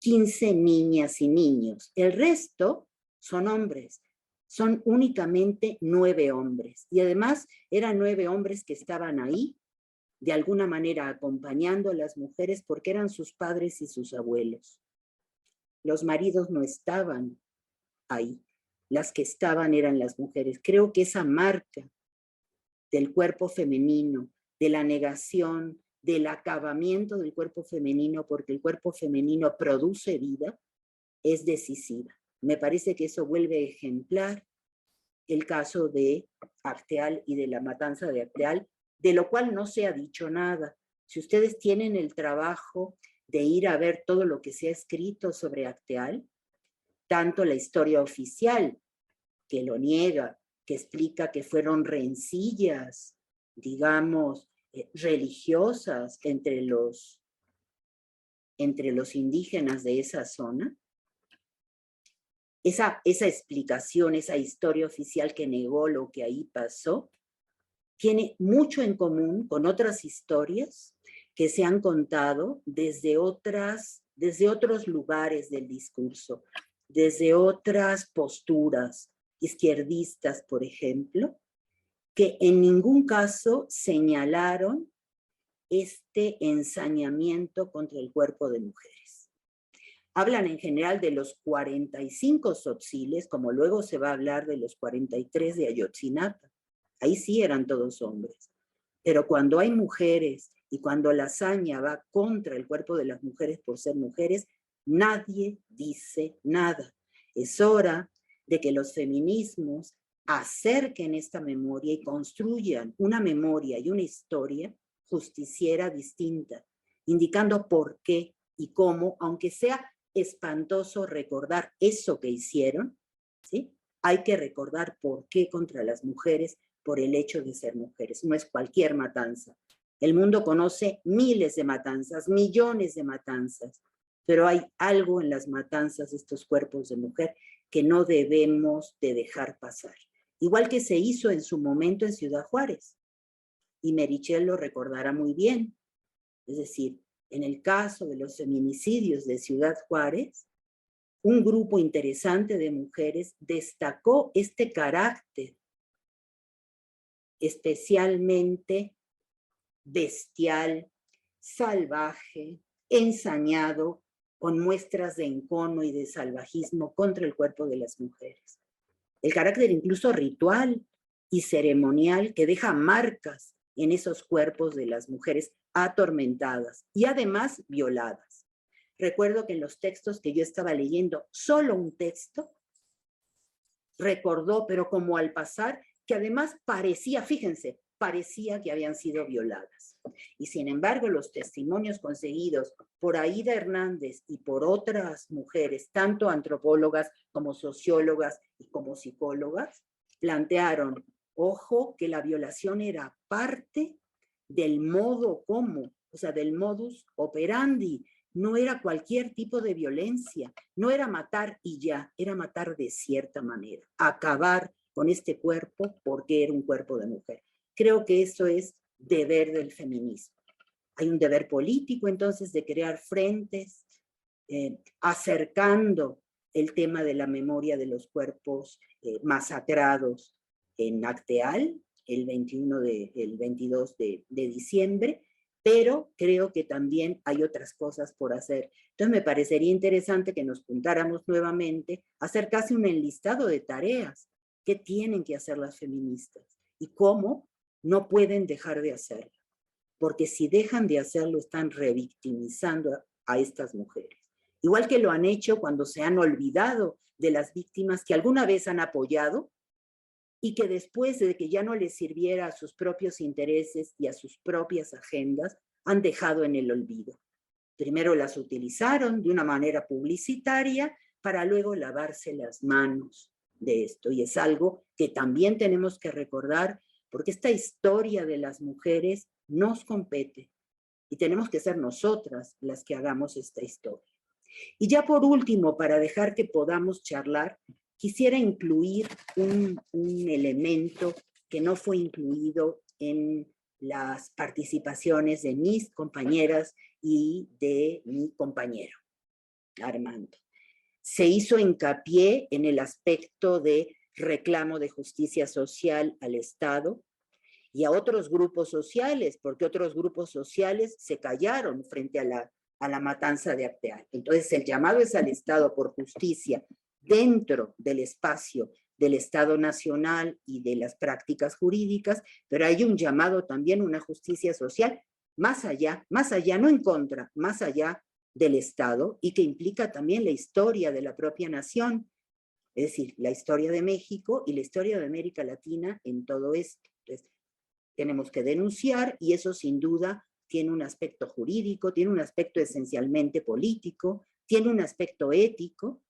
15 niñas y niños. El resto son hombres. Son únicamente 9 hombres. Y además eran 9 hombres que estaban ahí, de alguna manera acompañando a las mujeres porque eran sus padres y sus abuelos. Los maridos no estaban ahí. Las que estaban eran las mujeres. Creo que esa marca del cuerpo femenino, de la negación, del acabamiento del cuerpo femenino, porque el cuerpo femenino produce vida, es decisiva. Me parece que eso vuelve ejemplar el caso de Arteal y de la matanza de Arteal, de lo cual no se ha dicho nada. Si ustedes tienen el trabajo de ir a ver todo lo que se ha escrito sobre Arteal, tanto la historia oficial, que lo niega, que explica que fueron rencillas, digamos, religiosas entre los indígenas de esa zona, esa explicación, esa historia oficial que negó lo que ahí pasó, tiene mucho en común con otras historias que se han contado desde otros lugares del discurso, desde otras posturas izquierdistas, por ejemplo, que en ningún caso señalaron este ensañamiento contra el cuerpo de mujeres. Hablan en general de los 45 tzotziles, como luego se va a hablar de los 43 de Ayotzinapa. Ahí sí eran todos hombres. Pero cuando hay mujeres y cuando la hazaña va contra el cuerpo de las mujeres por ser mujeres, nadie dice nada. Es hora de que los feminismos acerquen esta memoria y construyan una memoria y una historia justiciera distinta, indicando por qué y cómo, aunque sea espantoso recordar eso que hicieron, ¿sí? Hay que recordar por qué contra las mujeres por el hecho de ser mujeres. No es cualquier matanza. El mundo conoce miles de matanzas, millones de matanzas, pero hay algo en las matanzas de estos cuerpos de mujer que no debemos de dejar pasar. Igual que se hizo en su momento en Ciudad Juárez. Y Meritxell lo recordará muy bien. Es decir, en el caso de los feminicidios de Ciudad Juárez, un grupo interesante de mujeres destacó este carácter especialmente bestial, salvaje, ensañado, con muestras de encono y de salvajismo contra el cuerpo de las mujeres. El carácter incluso ritual y ceremonial que deja marcas en esos cuerpos de las mujeres atormentadas y además violadas. Recuerdo que en los textos que yo estaba leyendo, solo un texto recordó, pero como al pasar, que además parecía, fíjense, parecía que habían sido violadas. Y sin embargo, los testimonios conseguidos por Aída Hernández y por otras mujeres, tanto antropólogas como sociólogas y como psicólogas, plantearon, ojo, que la violación era parte del modo como, o sea, del modus operandi. No era cualquier tipo de violencia, no era matar y ya, era matar de cierta manera, acabar con este cuerpo porque era un cuerpo de mujer. Creo que eso es deber del feminismo. Hay un deber político entonces de crear frentes, acercando el tema de la memoria de los cuerpos masacrados en Acteal, el 22 de diciembre, pero creo que también hay otras cosas por hacer. Entonces me parecería interesante que nos juntáramos nuevamente a hacer casi un enlistado de tareas que tienen que hacer las feministas y cómo no pueden dejar de hacerlo, porque si dejan de hacerlo están revictimizando a estas mujeres. Igual que lo han hecho cuando se han olvidado de las víctimas que alguna vez han apoyado y que después de que ya no les sirviera a sus propios intereses y a sus propias agendas, han dejado en el olvido. Primero las utilizaron de una manera publicitaria para luego lavarse las manos de esto. Y es algo que también tenemos que recordar porque esta historia de las mujeres nos compete y tenemos que ser nosotras las que hagamos esta historia. Y ya por último, para dejar que podamos charlar, quisiera incluir un elemento que no fue incluido en las participaciones de mis compañeras y de mi compañero, Armando. Se hizo hincapié en el aspecto de reclamo de justicia social al Estado y a otros grupos sociales, porque otros grupos sociales se callaron frente a la matanza de Acteal. Entonces el llamado es al Estado por justicia dentro del espacio del Estado Nacional y de las prácticas jurídicas, pero hay un llamado también a una justicia social más allá, no en contra, más allá del Estado y que implica también la historia de la propia nación, es decir, la historia de México y la historia de América Latina en todo esto. Entonces, tenemos que denunciar y eso sin duda tiene un aspecto jurídico, tiene un aspecto esencialmente político, tiene un aspecto ético,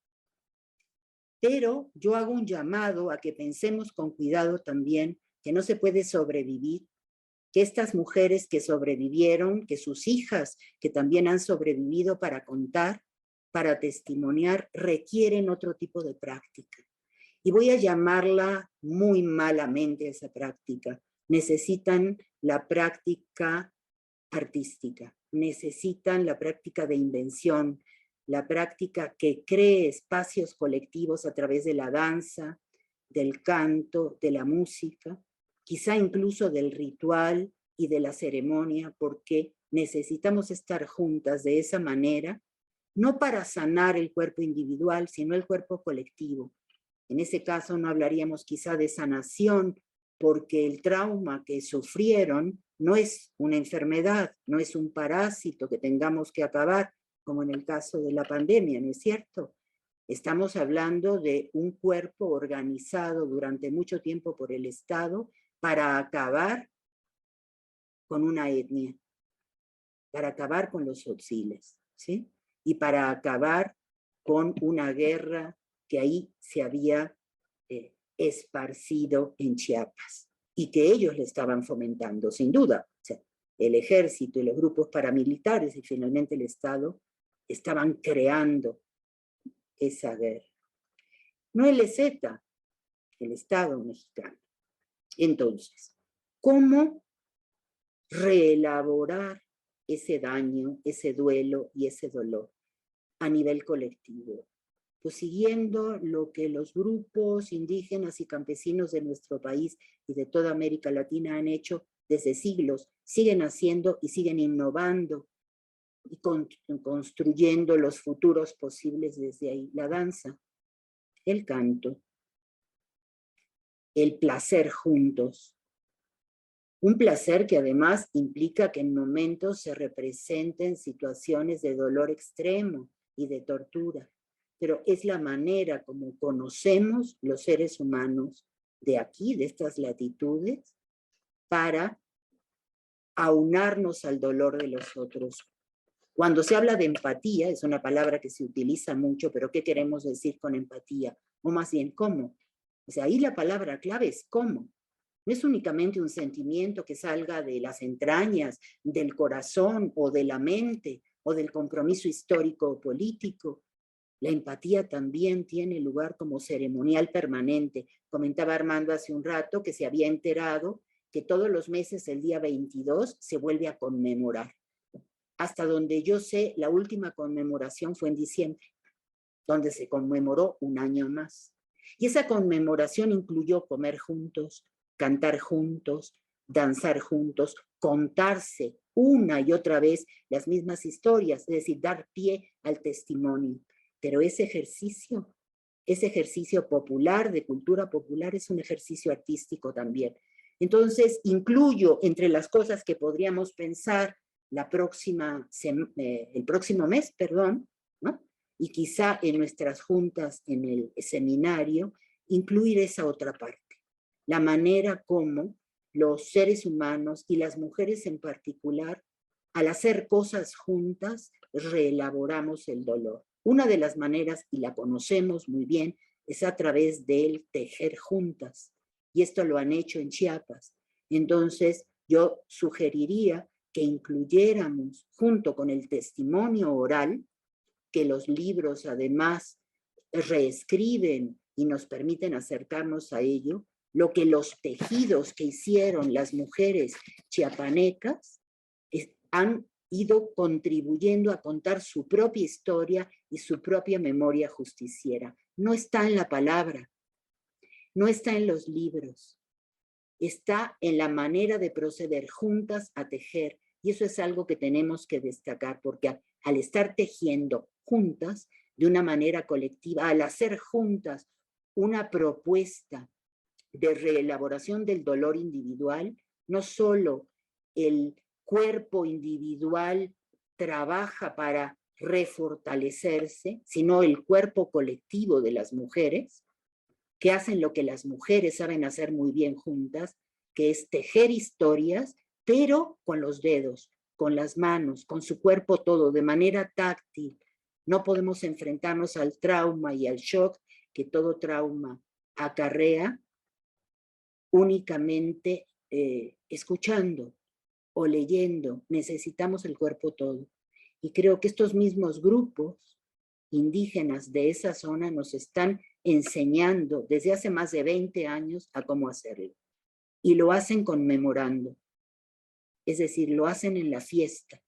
pero yo hago un llamado a que pensemos con cuidado también que no se puede sobrevivir, que estas mujeres que sobrevivieron, que sus hijas que también han sobrevivido para contar, para testimoniar, requieren otro tipo de práctica. Y voy a llamarla muy malamente esa práctica. Necesitan la práctica artística, necesitan la práctica de invención, la práctica que cree espacios colectivos a través de la danza, del canto, de la música, quizá incluso del ritual y de la ceremonia, porque necesitamos estar juntas de esa manera, no para sanar el cuerpo individual, sino el cuerpo colectivo. En ese caso no hablaríamos quizá de sanación, porque el trauma que sufrieron no es una enfermedad, no es un parásito que tengamos que acabar, como en el caso de la pandemia, ¿no es cierto? Estamos hablando de un cuerpo organizado durante mucho tiempo por el Estado para acabar con una etnia, para acabar con los tzotzíles, ¿sí? Y para acabar con una guerra que ahí se había esparcido en Chiapas y que ellos le estaban fomentando, sin duda. O sea, el ejército y los grupos paramilitares y finalmente el Estado estaban creando esa guerra. No el EZ, el Estado mexicano. Entonces, ¿cómo reelaborar ese daño, ese duelo y ese dolor a nivel colectivo? Pues siguiendo lo que los grupos indígenas y campesinos de nuestro país y de toda América Latina han hecho desde siglos, siguen haciendo y siguen innovando y construyendo los futuros posibles desde ahí. La danza, el canto, el placer juntos. Un placer que además implica que en momentos se representen situaciones de dolor extremo y de tortura, pero es la manera como conocemos los seres humanos de aquí, de estas latitudes, para aunarnos al dolor de los otros. Cuando se habla de empatía, es una palabra que se utiliza mucho, pero ¿qué queremos decir con empatía? O más bien, ¿cómo? O sea, ahí la palabra clave es ¿cómo? No es únicamente un sentimiento que salga de las entrañas, del corazón o de la mente o del compromiso histórico o político. La empatía también tiene lugar como ceremonial permanente. Comentaba Armando hace un rato que se había enterado que todos los meses, el día 22, se vuelve a conmemorar. Hasta donde yo sé, la última conmemoración fue en diciembre, donde se conmemoró un año más. Y esa conmemoración incluyó comer juntos, cantar juntos, danzar juntos, contarse una y otra vez las mismas historias, es decir, dar pie al testimonio. Pero ese ejercicio popular, de cultura popular, es un ejercicio artístico también. Entonces, incluyo entre las cosas que podríamos pensar el próximo mes, ¿no? Y quizá en nuestras juntas, en el seminario, incluir esa otra parte. La manera como los seres humanos y las mujeres en particular, al hacer cosas juntas, reelaboramos el dolor. Una de las maneras, y la conocemos muy bien, es a través del tejer juntas. Y esto lo han hecho en Chiapas. Entonces, yo sugeriría que incluyéramos, junto con el testimonio oral, que los libros además reescriben y nos permiten acercarnos a ello, lo que los tejidos que hicieron las mujeres chiapanecas han ido contribuyendo a contar su propia historia y su propia memoria justiciera. No está en la palabra, no está en los libros, está en la manera de proceder juntas a tejer. Y eso es algo que tenemos que destacar, porque al estar tejiendo juntas, de una manera colectiva, al hacer juntas una propuesta de reelaboración del dolor individual, no solo el cuerpo individual trabaja para refortalecerse, sino el cuerpo colectivo de las mujeres, que hacen lo que las mujeres saben hacer muy bien juntas, que es tejer historias, pero con los dedos, con las manos, con su cuerpo todo, de manera táctil. No podemos enfrentarnos al trauma y al shock que todo trauma acarrea únicamente escuchando o leyendo. Necesitamos el cuerpo todo. Y creo que estos mismos grupos indígenas de esa zona nos están enseñando desde hace más de 20 años a cómo hacerlo. Y lo hacen conmemorando. es decir, lo hacen en la fiesta.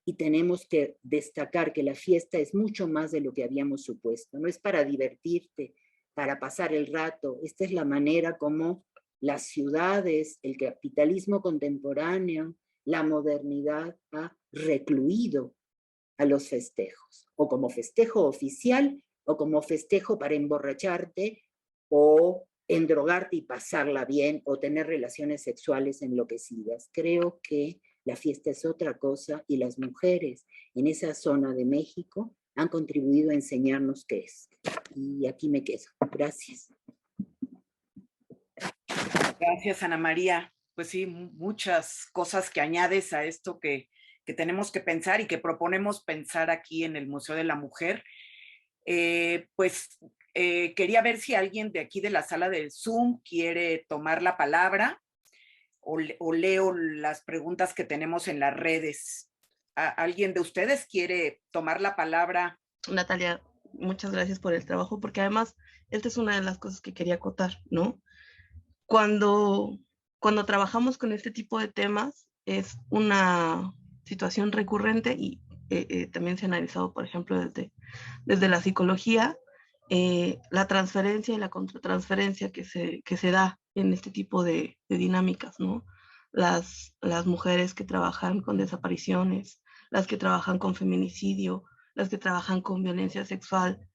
Y tenemos que destacar que la fiesta es mucho más de lo que habíamos supuesto. No es para divertirte, para pasar el rato. Esta es la manera como las ciudades, el capitalismo contemporáneo, la modernidad ha recluido a los festejos, o como festejo oficial, o como festejo para emborracharte, o endrogarte y pasarla bien, o tener relaciones sexuales enloquecidas. Creo que la fiesta es otra cosa y las mujeres en esa zona de México han contribuido a enseñarnos qué es. Y aquí me quedo. Gracias. Gracias, Ana María. Pues sí, muchas cosas que añades a esto que tenemos que pensar y que proponemos pensar aquí en el Museo de la Mujer. Quería ver si alguien de aquí de la sala del Zoom quiere tomar la palabra o leo las preguntas que tenemos en las redes. ¿Alguien de ustedes quiere tomar la palabra? Natalia, muchas gracias por el trabajo, porque además esta es una de las cosas que quería acotar, ¿no? Cuando trabajamos con este tipo de temas es una situación recurrente y también se ha analizado, por ejemplo, desde la psicología, la transferencia y la contratransferencia que se da en este tipo de dinámicas, ¿no? Las mujeres que trabajan con desapariciones, las que trabajan con feminicidio, las que trabajan con violencia sexual,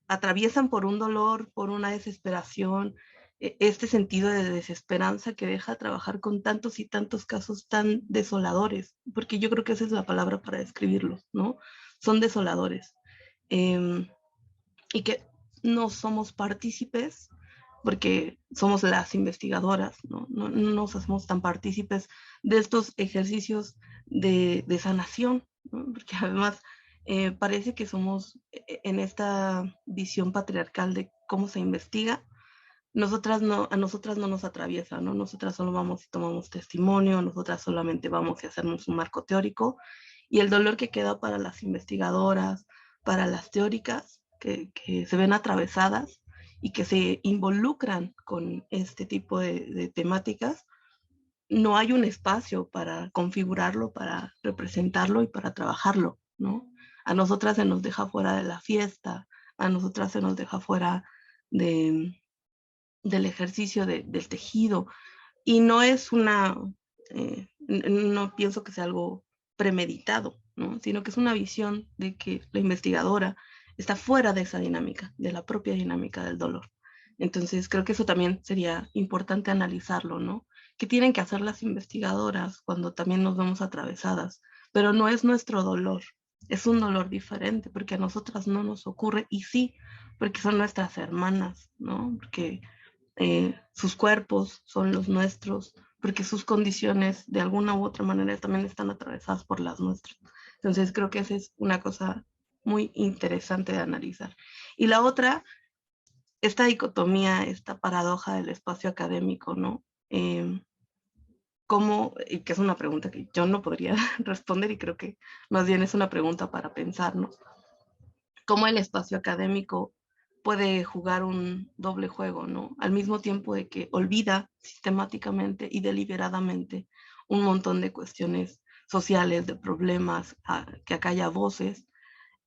atraviesan por un dolor, por una desesperación, este sentido de desesperanza que deja trabajar con tantos y tantos casos tan desoladores, porque yo creo que esa es la palabra para describirlos, ¿no? Son desoladores. Y que no somos partícipes, porque somos las investigadoras, ¿no? No nos hacemos tan partícipes de estos ejercicios de sanación, ¿no? Porque además parece que somos en esta visión patriarcal de cómo se investiga, a nosotras no nos atraviesa, ¿no? Nosotras solo vamos y tomamos testimonio, nosotras solamente vamos y hacemos un marco teórico, y el dolor que queda para las investigadoras, para las teóricas, que se ven atravesadas y que se involucran con este tipo de temáticas, no hay un espacio para configurarlo, para representarlo y para trabajarlo, ¿no? A nosotras se nos deja fuera de la fiesta, a nosotras se nos deja fuera del ejercicio del tejido, y no es no pienso que sea algo premeditado, ¿no? Sino que es una visión de que la investigadora está fuera de esa dinámica, de la propia dinámica del dolor. Entonces creo que eso también sería importante analizarlo, ¿no? ¿Qué tienen que hacer las investigadoras cuando también nos vemos atravesadas? Pero no es nuestro dolor, es un dolor diferente, porque a nosotras no nos ocurre, y sí, porque son nuestras hermanas, ¿no? Porque sus cuerpos son los nuestros, porque sus condiciones de alguna u otra manera también están atravesadas por las nuestras. Entonces creo que esa es una cosa muy interesante de analizar. Y la otra, esta dicotomía, esta paradoja del espacio académico, ¿no? Y que es una pregunta que yo no podría responder, y creo que más bien es una pregunta para pensar, ¿no? ¿Cómo el espacio académico puede jugar un doble juego, ¿no? Al mismo tiempo de que olvida sistemáticamente y deliberadamente un montón de cuestiones sociales, de problemas, que acalla voces,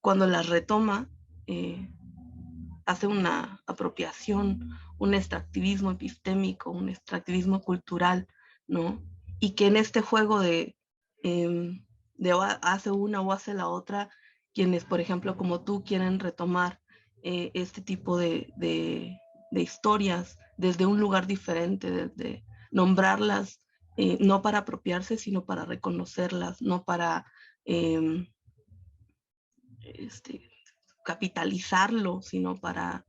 cuando las retoma, hace una apropiación, un extractivismo epistémico, un extractivismo cultural, ¿no? Y que en este juego de hace una o hace la otra, quienes, por ejemplo, como tú, quieren retomar este tipo de historias desde un lugar diferente, desde nombrarlas, no para apropiarse, sino para reconocerlas, no para capitalizarlo, sino para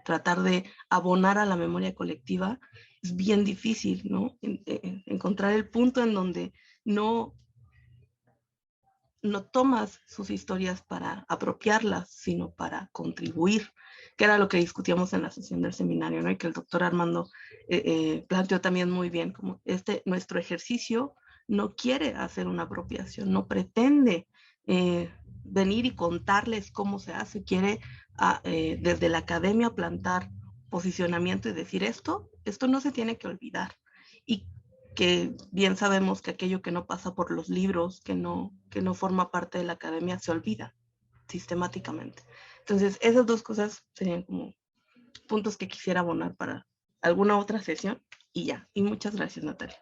tratar de abonar a la memoria colectiva, es bien difícil, ¿no? Encontrar el punto en donde no tomas sus historias para apropiarlas, sino para contribuir, que era lo que discutíamos en la sesión del seminario, ¿no? Y que el doctor Armando planteó también muy bien, como nuestro ejercicio no quiere hacer una apropiación, no pretende venir y contarles cómo se hace, quiere desde la academia plantar posicionamiento y decir esto no se tiene que olvidar. Y que bien sabemos que aquello que no pasa por los libros, que no forma parte de la academia, se olvida sistemáticamente. Entonces, esas dos cosas serían como puntos que quisiera abonar para alguna otra sesión y ya. Y muchas gracias, Natalia.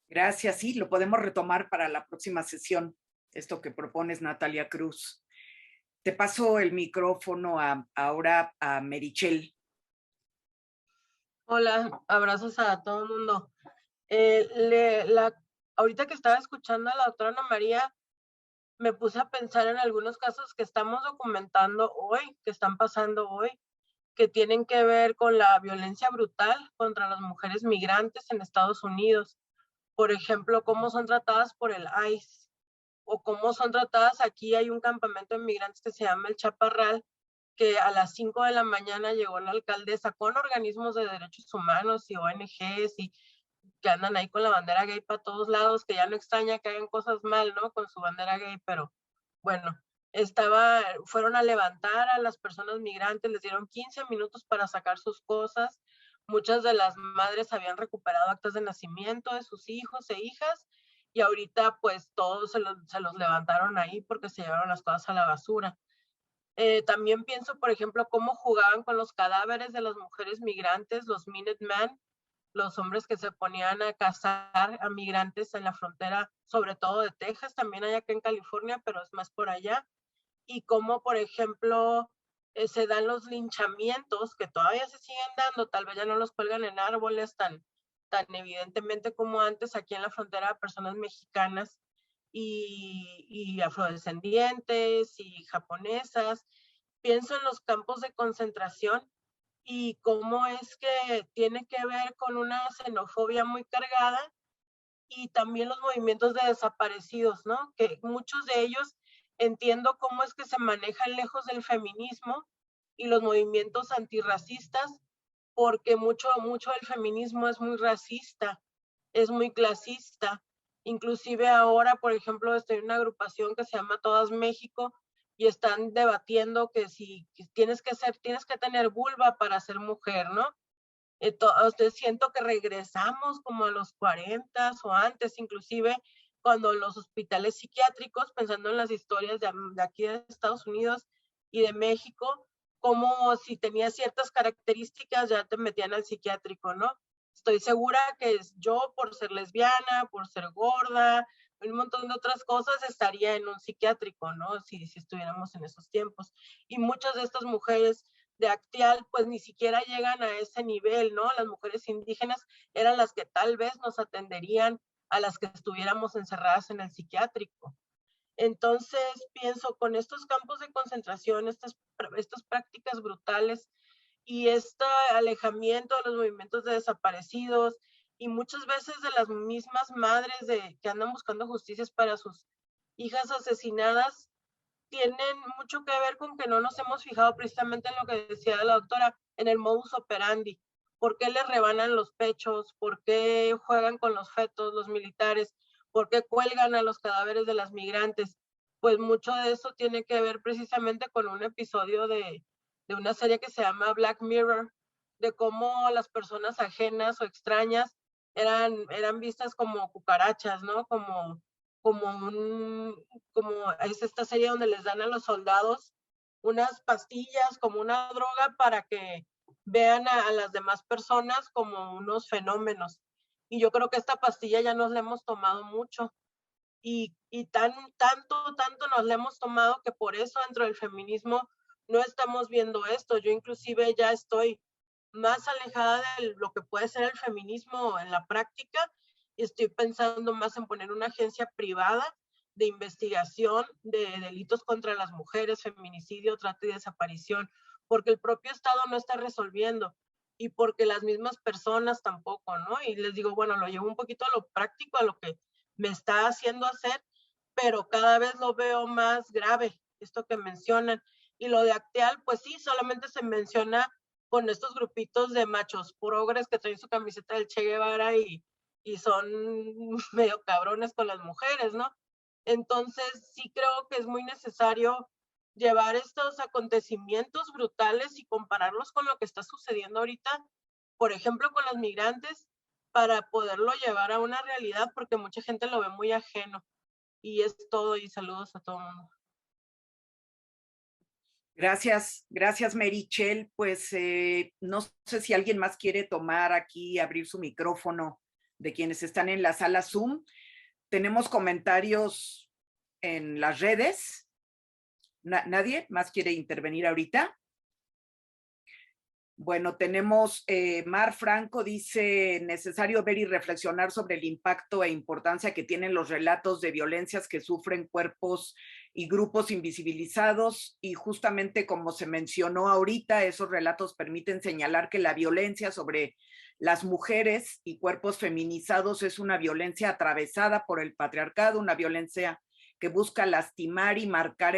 Gracias, sí, lo podemos retomar para la próxima sesión, esto que propones, Natalia Cruz. Te paso el micrófono ahora a Merichel. Hola, abrazos a todo el mundo. Ahorita que estaba escuchando a la doctora Ana María, me puse a pensar en algunos casos que estamos documentando hoy, que están pasando hoy, que tienen que ver con la violencia brutal contra las mujeres migrantes en Estados Unidos. Por ejemplo, cómo son tratadas por el ICE o cómo son tratadas. Aquí hay un campamento de migrantes que se llama el Chaparral, que a las 5 de la mañana llegó la alcaldesa con organismos de derechos humanos y ONGs y que andan ahí con la bandera gay para todos lados, que ya no extraña que hagan cosas mal, ¿no? Con su bandera gay, pero bueno, fueron a levantar a las personas migrantes, les dieron 15 minutos para sacar sus cosas. Muchas de las madres habían recuperado actas de nacimiento de sus hijos e hijas y ahorita pues todos se los levantaron ahí porque se llevaron las cosas a la basura. También pienso, por ejemplo, cómo jugaban con los cadáveres de las mujeres migrantes, los Minutemen, los hombres que se ponían a cazar a migrantes en la frontera, sobre todo de Texas, también hay acá en California, pero es más por allá. Y cómo, por ejemplo, se dan los linchamientos, que todavía se siguen dando, tal vez ya no los cuelgan en árboles tan evidentemente como antes aquí en la frontera, personas mexicanas y afrodescendientes y japonesas. Pienso en los campos de concentración y cómo es que tiene que ver con una xenofobia muy cargada y también los movimientos de desaparecidos, ¿no? Que muchos de ellos entiendo cómo es que se manejan lejos del feminismo y los movimientos antirracistas, porque mucho del feminismo es muy racista, es muy clasista. Inclusive ahora, por ejemplo, estoy en una agrupación que se llama Todas México y están debatiendo que si tienes que tener vulva para ser mujer, ¿no? Entonces siento que regresamos como a los 40 o antes, inclusive cuando los hospitales psiquiátricos, pensando en las historias de aquí de Estados Unidos y de México, como si tenías ciertas características ya te metían al psiquiátrico, ¿no? Estoy segura que yo por ser lesbiana, por ser gorda, un montón de otras cosas estaría en un psiquiátrico, ¿no? Si estuviéramos en esos tiempos. Y muchas de estas mujeres de Acteal, pues ni siquiera llegan a ese nivel, ¿no? Las mujeres indígenas eran las que tal vez nos atenderían a las que estuviéramos encerradas en el psiquiátrico. Entonces, pienso, con estos campos de concentración, estas prácticas brutales y este alejamiento de los movimientos de desaparecidos y muchas veces de las mismas madres que andan buscando justicias para sus hijas asesinadas, tienen mucho que ver con que no nos hemos fijado precisamente en lo que decía la doctora, en el modus operandi. ¿Por qué les rebanan los pechos? ¿Por qué juegan con los fetos los militares? ¿Por qué cuelgan a los cadáveres de las migrantes? Pues mucho de eso tiene que ver precisamente con un episodio de una serie que se llama Black Mirror, de cómo las personas ajenas o extrañas eran vistas como cucarachas, ¿no? Como es esta serie donde les dan a los soldados unas pastillas como una droga para que vean a las demás personas como unos fenómenos. Y yo creo que esta pastilla ya nos la hemos tomado mucho. Y tanto nos la hemos tomado que por eso dentro del feminismo no estamos viendo esto. Yo inclusive ya estoy más alejada de lo que puede ser el feminismo en la práctica y estoy pensando más en poner una agencia privada de investigación de delitos contra las mujeres, feminicidio, trata y desaparición, porque el propio Estado no está resolviendo y porque las mismas personas tampoco, ¿no? Y les digo, bueno, lo llevo un poquito a lo práctico, a lo que me está haciendo hacer, pero cada vez lo veo más grave, esto que mencionan. Y lo de Acteal, pues sí, solamente se menciona con estos grupitos de machos progres que traen su camiseta del Che Guevara y son medio cabrones con las mujeres, ¿no? Entonces sí creo que es muy necesario llevar estos acontecimientos brutales y compararlos con lo que está sucediendo ahorita, por ejemplo, con las migrantes para poderlo llevar a una realidad, porque mucha gente lo ve muy ajeno. Y es todo, y saludos a todo el mundo. Gracias, gracias Merichel. Pues no sé si alguien más quiere tomar aquí, abrir su micrófono de quienes están en la sala Zoom. Tenemos comentarios en las redes. ¿Nadie más quiere intervenir ahorita? Bueno, tenemos Mar Franco dice, necesario ver y reflexionar sobre el impacto e importancia que tienen los relatos de violencias que sufren cuerpos y grupos invisibilizados, y justamente como se mencionó ahorita, esos relatos permiten señalar que la violencia sobre las mujeres y cuerpos feminizados es una violencia atravesada por el patriarcado, una violencia que busca lastimar y marcar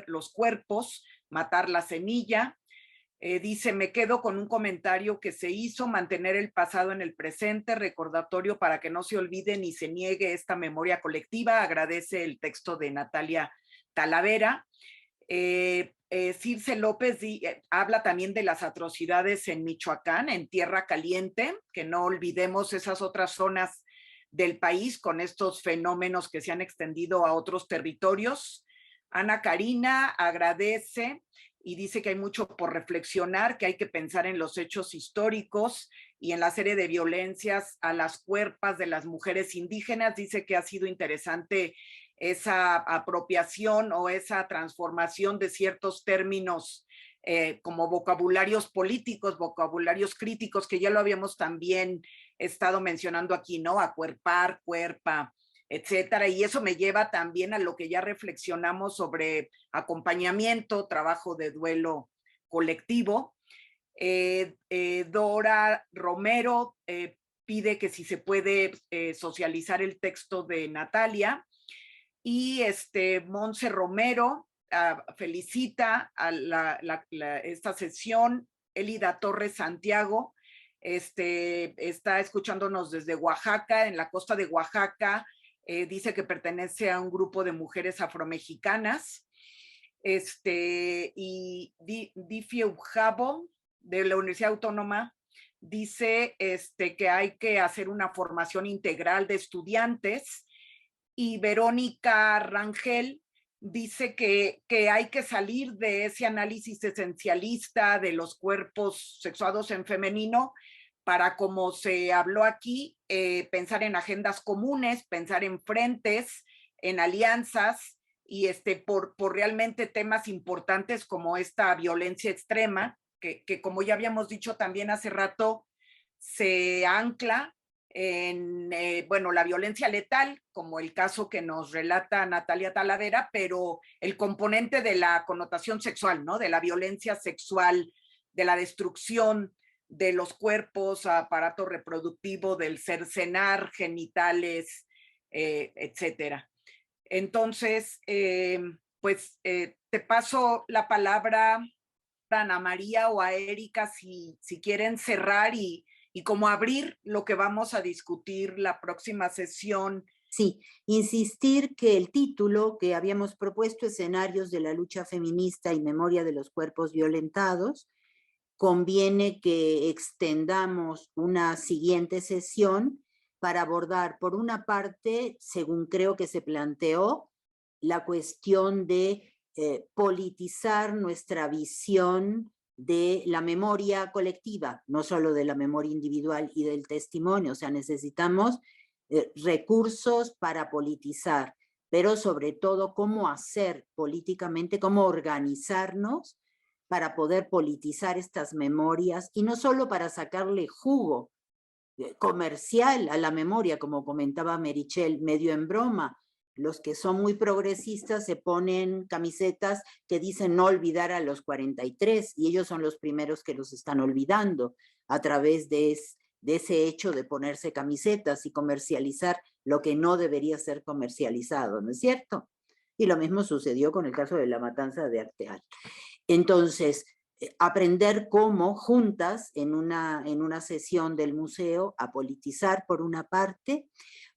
los cuerpos, matar la semilla. Dice, me quedo con un comentario que se hizo, mantener el pasado en el presente, recordatorio para que no se olvide ni se niegue esta memoria colectiva. Agradece el texto de Natalia Talavera. Circe López habla también de las atrocidades en Michoacán, en Tierra Caliente, que no olvidemos esas otras zonas del país con estos fenómenos que se han extendido a otros territorios. Ana Karina agradece y dice que hay mucho por reflexionar, que hay que pensar en los hechos históricos y en la serie de violencias a las cuerpas de las mujeres indígenas. Dice que ha sido interesante esa apropiación o esa transformación de ciertos términos como vocabularios políticos, vocabularios críticos, que ya lo habíamos también estado mencionando aquí, ¿no? Acuerpar, cuerpa, etcétera. Y eso me lleva también a lo que ya reflexionamos sobre acompañamiento, trabajo de duelo colectivo. Dora Romero pide que si se puede socializar el texto de Natalia. Y Monse Romero felicita a esta sesión. Elida Torres Santiago está escuchándonos desde Oaxaca, en la costa de Oaxaca. Dice que pertenece a un grupo de mujeres afromexicanas. Y Difie Ujabo, de la Universidad Autónoma, dice que hay que hacer una formación integral de estudiantes. Y Verónica Rangel dice que hay que salir de ese análisis esencialista de los cuerpos sexuados en femenino para, como se habló aquí, pensar en agendas comunes, pensar en frentes, en alianzas, y por realmente temas importantes como esta violencia extrema, que como ya habíamos dicho también hace rato, se ancla en, bueno, la violencia letal, como el caso que nos relata Natalia Talavera, pero el componente de la connotación sexual, ¿no? De la violencia sexual, de la destrucción de los cuerpos, aparato reproductivo, del cercenar genitales, etcétera. Entonces, pues te paso la palabra a Ana María o a Erika si quieren cerrar y como abrir lo que vamos a discutir la próxima sesión. Sí, insistir que el título que habíamos propuesto, Escenarios de la lucha feminista y memoria de los cuerpos violentados, conviene que extendamos una siguiente sesión para abordar, por una parte, según creo que se planteó, la cuestión de politizar nuestra visión de la memoria colectiva, no solo de la memoria individual y del testimonio. O sea, necesitamos recursos para politizar, pero sobre todo cómo hacer políticamente, cómo organizarnos para poder politizar estas memorias, y no solo para sacarle jugo comercial a la memoria, como comentaba Merichel, medio en broma. Los que son muy progresistas se ponen camisetas que dicen no olvidar a los 43, y ellos son los primeros que los están olvidando a través de ese hecho de ponerse camisetas y comercializar lo que no debería ser comercializado, ¿no es cierto? Y lo mismo sucedió con el caso de la matanza de Arteal. Entonces, aprender cómo juntas en una sesión del museo a politizar por una parte.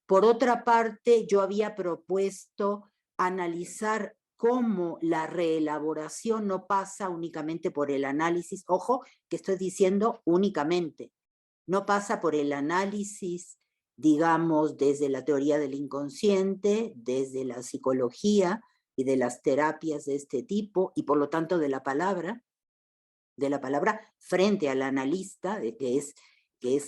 Por otra parte, yo había propuesto analizar cómo la reelaboración no pasa únicamente por el análisis, ojo, que estoy diciendo únicamente, no pasa por el análisis, digamos, desde la teoría del inconsciente, desde la psicología y de las terapias de este tipo, y por lo tanto de la palabra frente al analista, que es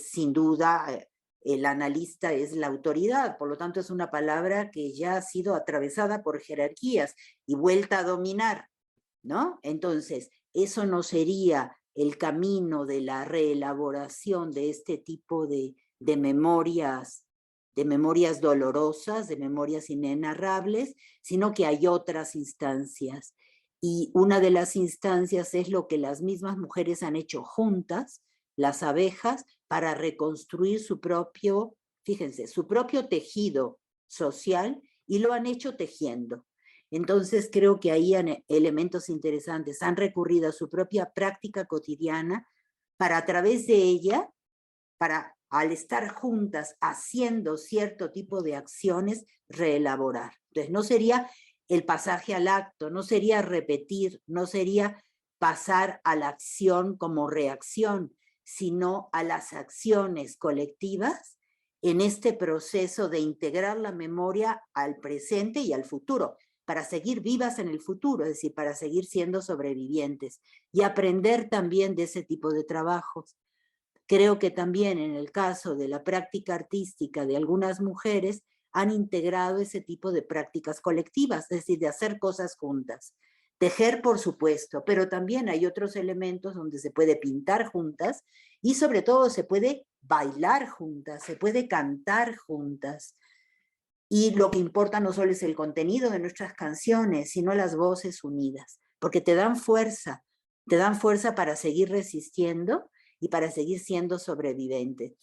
sin duda, el analista es la autoridad, por lo tanto es una palabra que ya ha sido atravesada por jerarquías y vuelta a dominar, ¿no? Entonces, eso no sería el camino de la reelaboración de este tipo de memorias dolorosas, de memorias inenarrables, sino que hay otras instancias. Y una de las instancias es lo que las mismas mujeres han hecho juntas, las abejas, para reconstruir su propio, fíjense, su propio tejido social, y lo han hecho tejiendo. Entonces creo que ahí hay elementos interesantes. Han recurrido a su propia práctica cotidiana para, a través de ella, al estar juntas haciendo cierto tipo de acciones, reelaborar. Entonces no sería el pasaje al acto, no sería repetir, no sería pasar a la acción como reacción, sino a las acciones colectivas en este proceso de integrar la memoria al presente y al futuro, para seguir vivas en el futuro, es decir, para seguir siendo sobrevivientes y aprender también de ese tipo de trabajos. Creo que también en el caso de la práctica artística de algunas mujeres han integrado ese tipo de prácticas colectivas, es decir, de hacer cosas juntas. Tejer, por supuesto, pero también hay otros elementos donde se puede pintar juntas y sobre todo se puede bailar juntas, se puede cantar juntas. Y lo que importa no solo es el contenido de nuestras canciones, sino las voces unidas, porque te dan fuerza para seguir resistiendo y para seguir siendo sobrevivientes.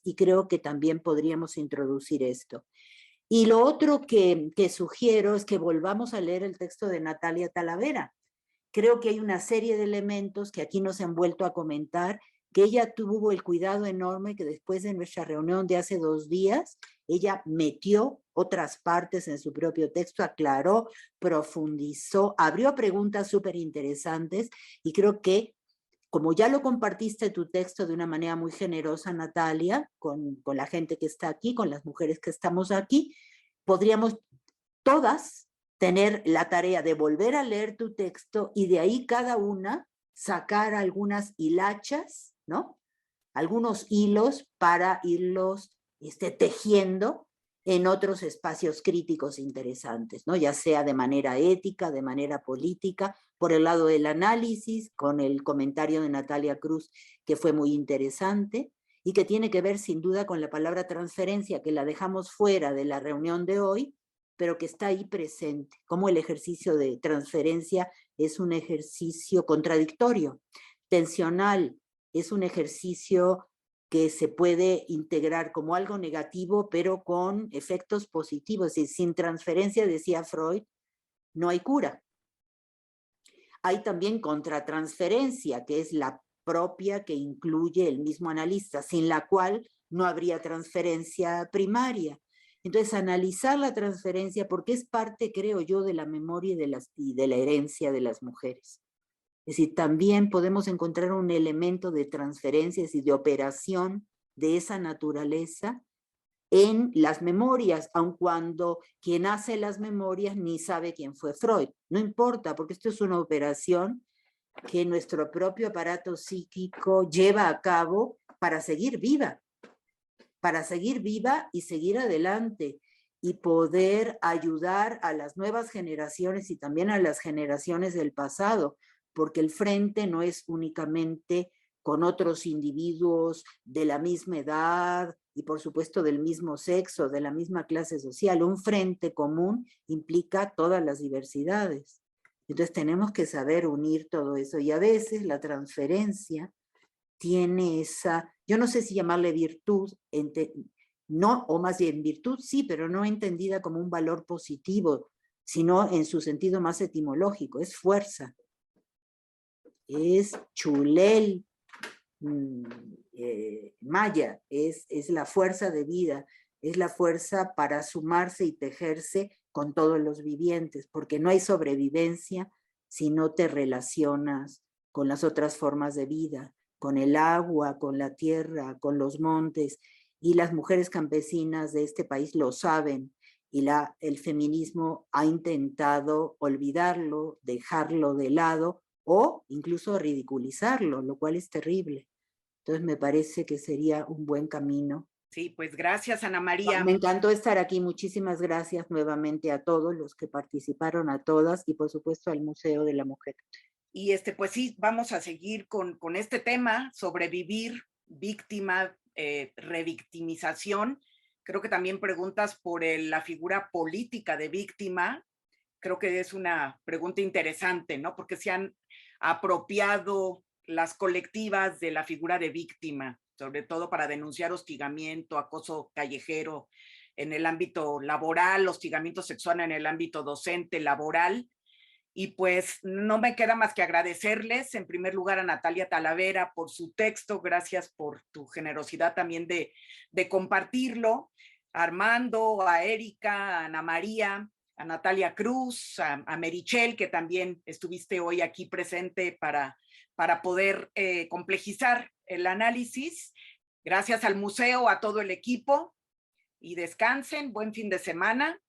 Y creo que también podríamos introducir esto. Y lo otro que sugiero es que volvamos a leer el texto de Natalia Talavera. Creo que hay una serie de elementos que aquí nos han vuelto a comentar, que ella tuvo el cuidado enorme que después de nuestra reunión de hace 2 días, ella metió otras partes en su propio texto, aclaró, profundizó, abrió preguntas súper interesantes, y creo que, como ya lo compartiste tu texto de una manera muy generosa, Natalia, con la gente que está aquí, con las mujeres que estamos aquí, podríamos todas tener la tarea de volver a leer tu texto y de ahí cada una sacar algunas hilachas, ¿no? Algunos hilos para irlos tejiendo en otros espacios críticos interesantes, ¿no? Ya sea de manera ética, de manera política, por el lado del análisis, con el comentario de Natalia Cruz, que fue muy interesante, y que tiene que ver sin duda con la palabra transferencia, que la dejamos fuera de la reunión de hoy, pero que está ahí presente, como el ejercicio de transferencia es un ejercicio contradictorio, tensional, es un ejercicio que se puede integrar como algo negativo, pero con efectos positivos. Y sin transferencia, decía Freud, no hay cura. Hay también contratransferencia, que es la propia que incluye el mismo analista, sin la cual no habría transferencia primaria. Entonces, analizar la transferencia, porque es parte, creo yo, de la memoria y de la herencia de las mujeres. Es decir, también podemos encontrar un elemento de transferencia, es decir, de operación de esa naturaleza en las memorias, aun cuando quien hace las memorias ni sabe quién fue Freud. No importa, porque esto es una operación que nuestro propio aparato psíquico lleva a cabo para seguir viva y seguir adelante y poder ayudar a las nuevas generaciones y también a las generaciones del pasado, porque el frente no es únicamente con otros individuos de la misma edad y por supuesto del mismo sexo, de la misma clase social. Un frente común implica todas las diversidades. Entonces tenemos que saber unir todo eso, y a veces la transferencia tiene esa, yo no sé si llamarle virtud, no, o más bien virtud sí, pero no entendida como un valor positivo, sino en su sentido más etimológico, es fuerza, es chulel, maya, es la fuerza de vida, es la fuerza para sumarse y tejerse con todos los vivientes, porque no hay sobrevivencia si no te relacionas con las otras formas de vida. con el agua, con la tierra, con los montes, y las mujeres campesinas de este país lo saben, y el feminismo ha intentado olvidarlo, dejarlo de lado o incluso ridiculizarlo, lo cual es terrible. Entonces me parece que sería un buen camino. Sí, pues gracias, Ana María. Me encantó estar aquí. Muchísimas gracias nuevamente a todos los que participaron, a todas, y por supuesto al Museo de la Mujer. Y pues sí, vamos a seguir con este tema, sobrevivir, víctima, revictimización. Creo que también preguntas por la figura política de víctima. Creo que es una pregunta interesante, ¿no? Porque se han apropiado las colectivas de la figura de víctima, sobre todo para denunciar hostigamiento, acoso callejero en el ámbito laboral, hostigamiento sexual en el ámbito docente, laboral. Y pues no me queda más que agradecerles en primer lugar a Natalia Talavera por su texto, gracias por tu generosidad también de compartirlo, a Armando, a Erika, a Ana María, a Natalia Cruz, a Merichel, que también estuviste hoy aquí presente para poder complejizar el análisis. Gracias al museo, a todo el equipo, y descansen, buen fin de semana.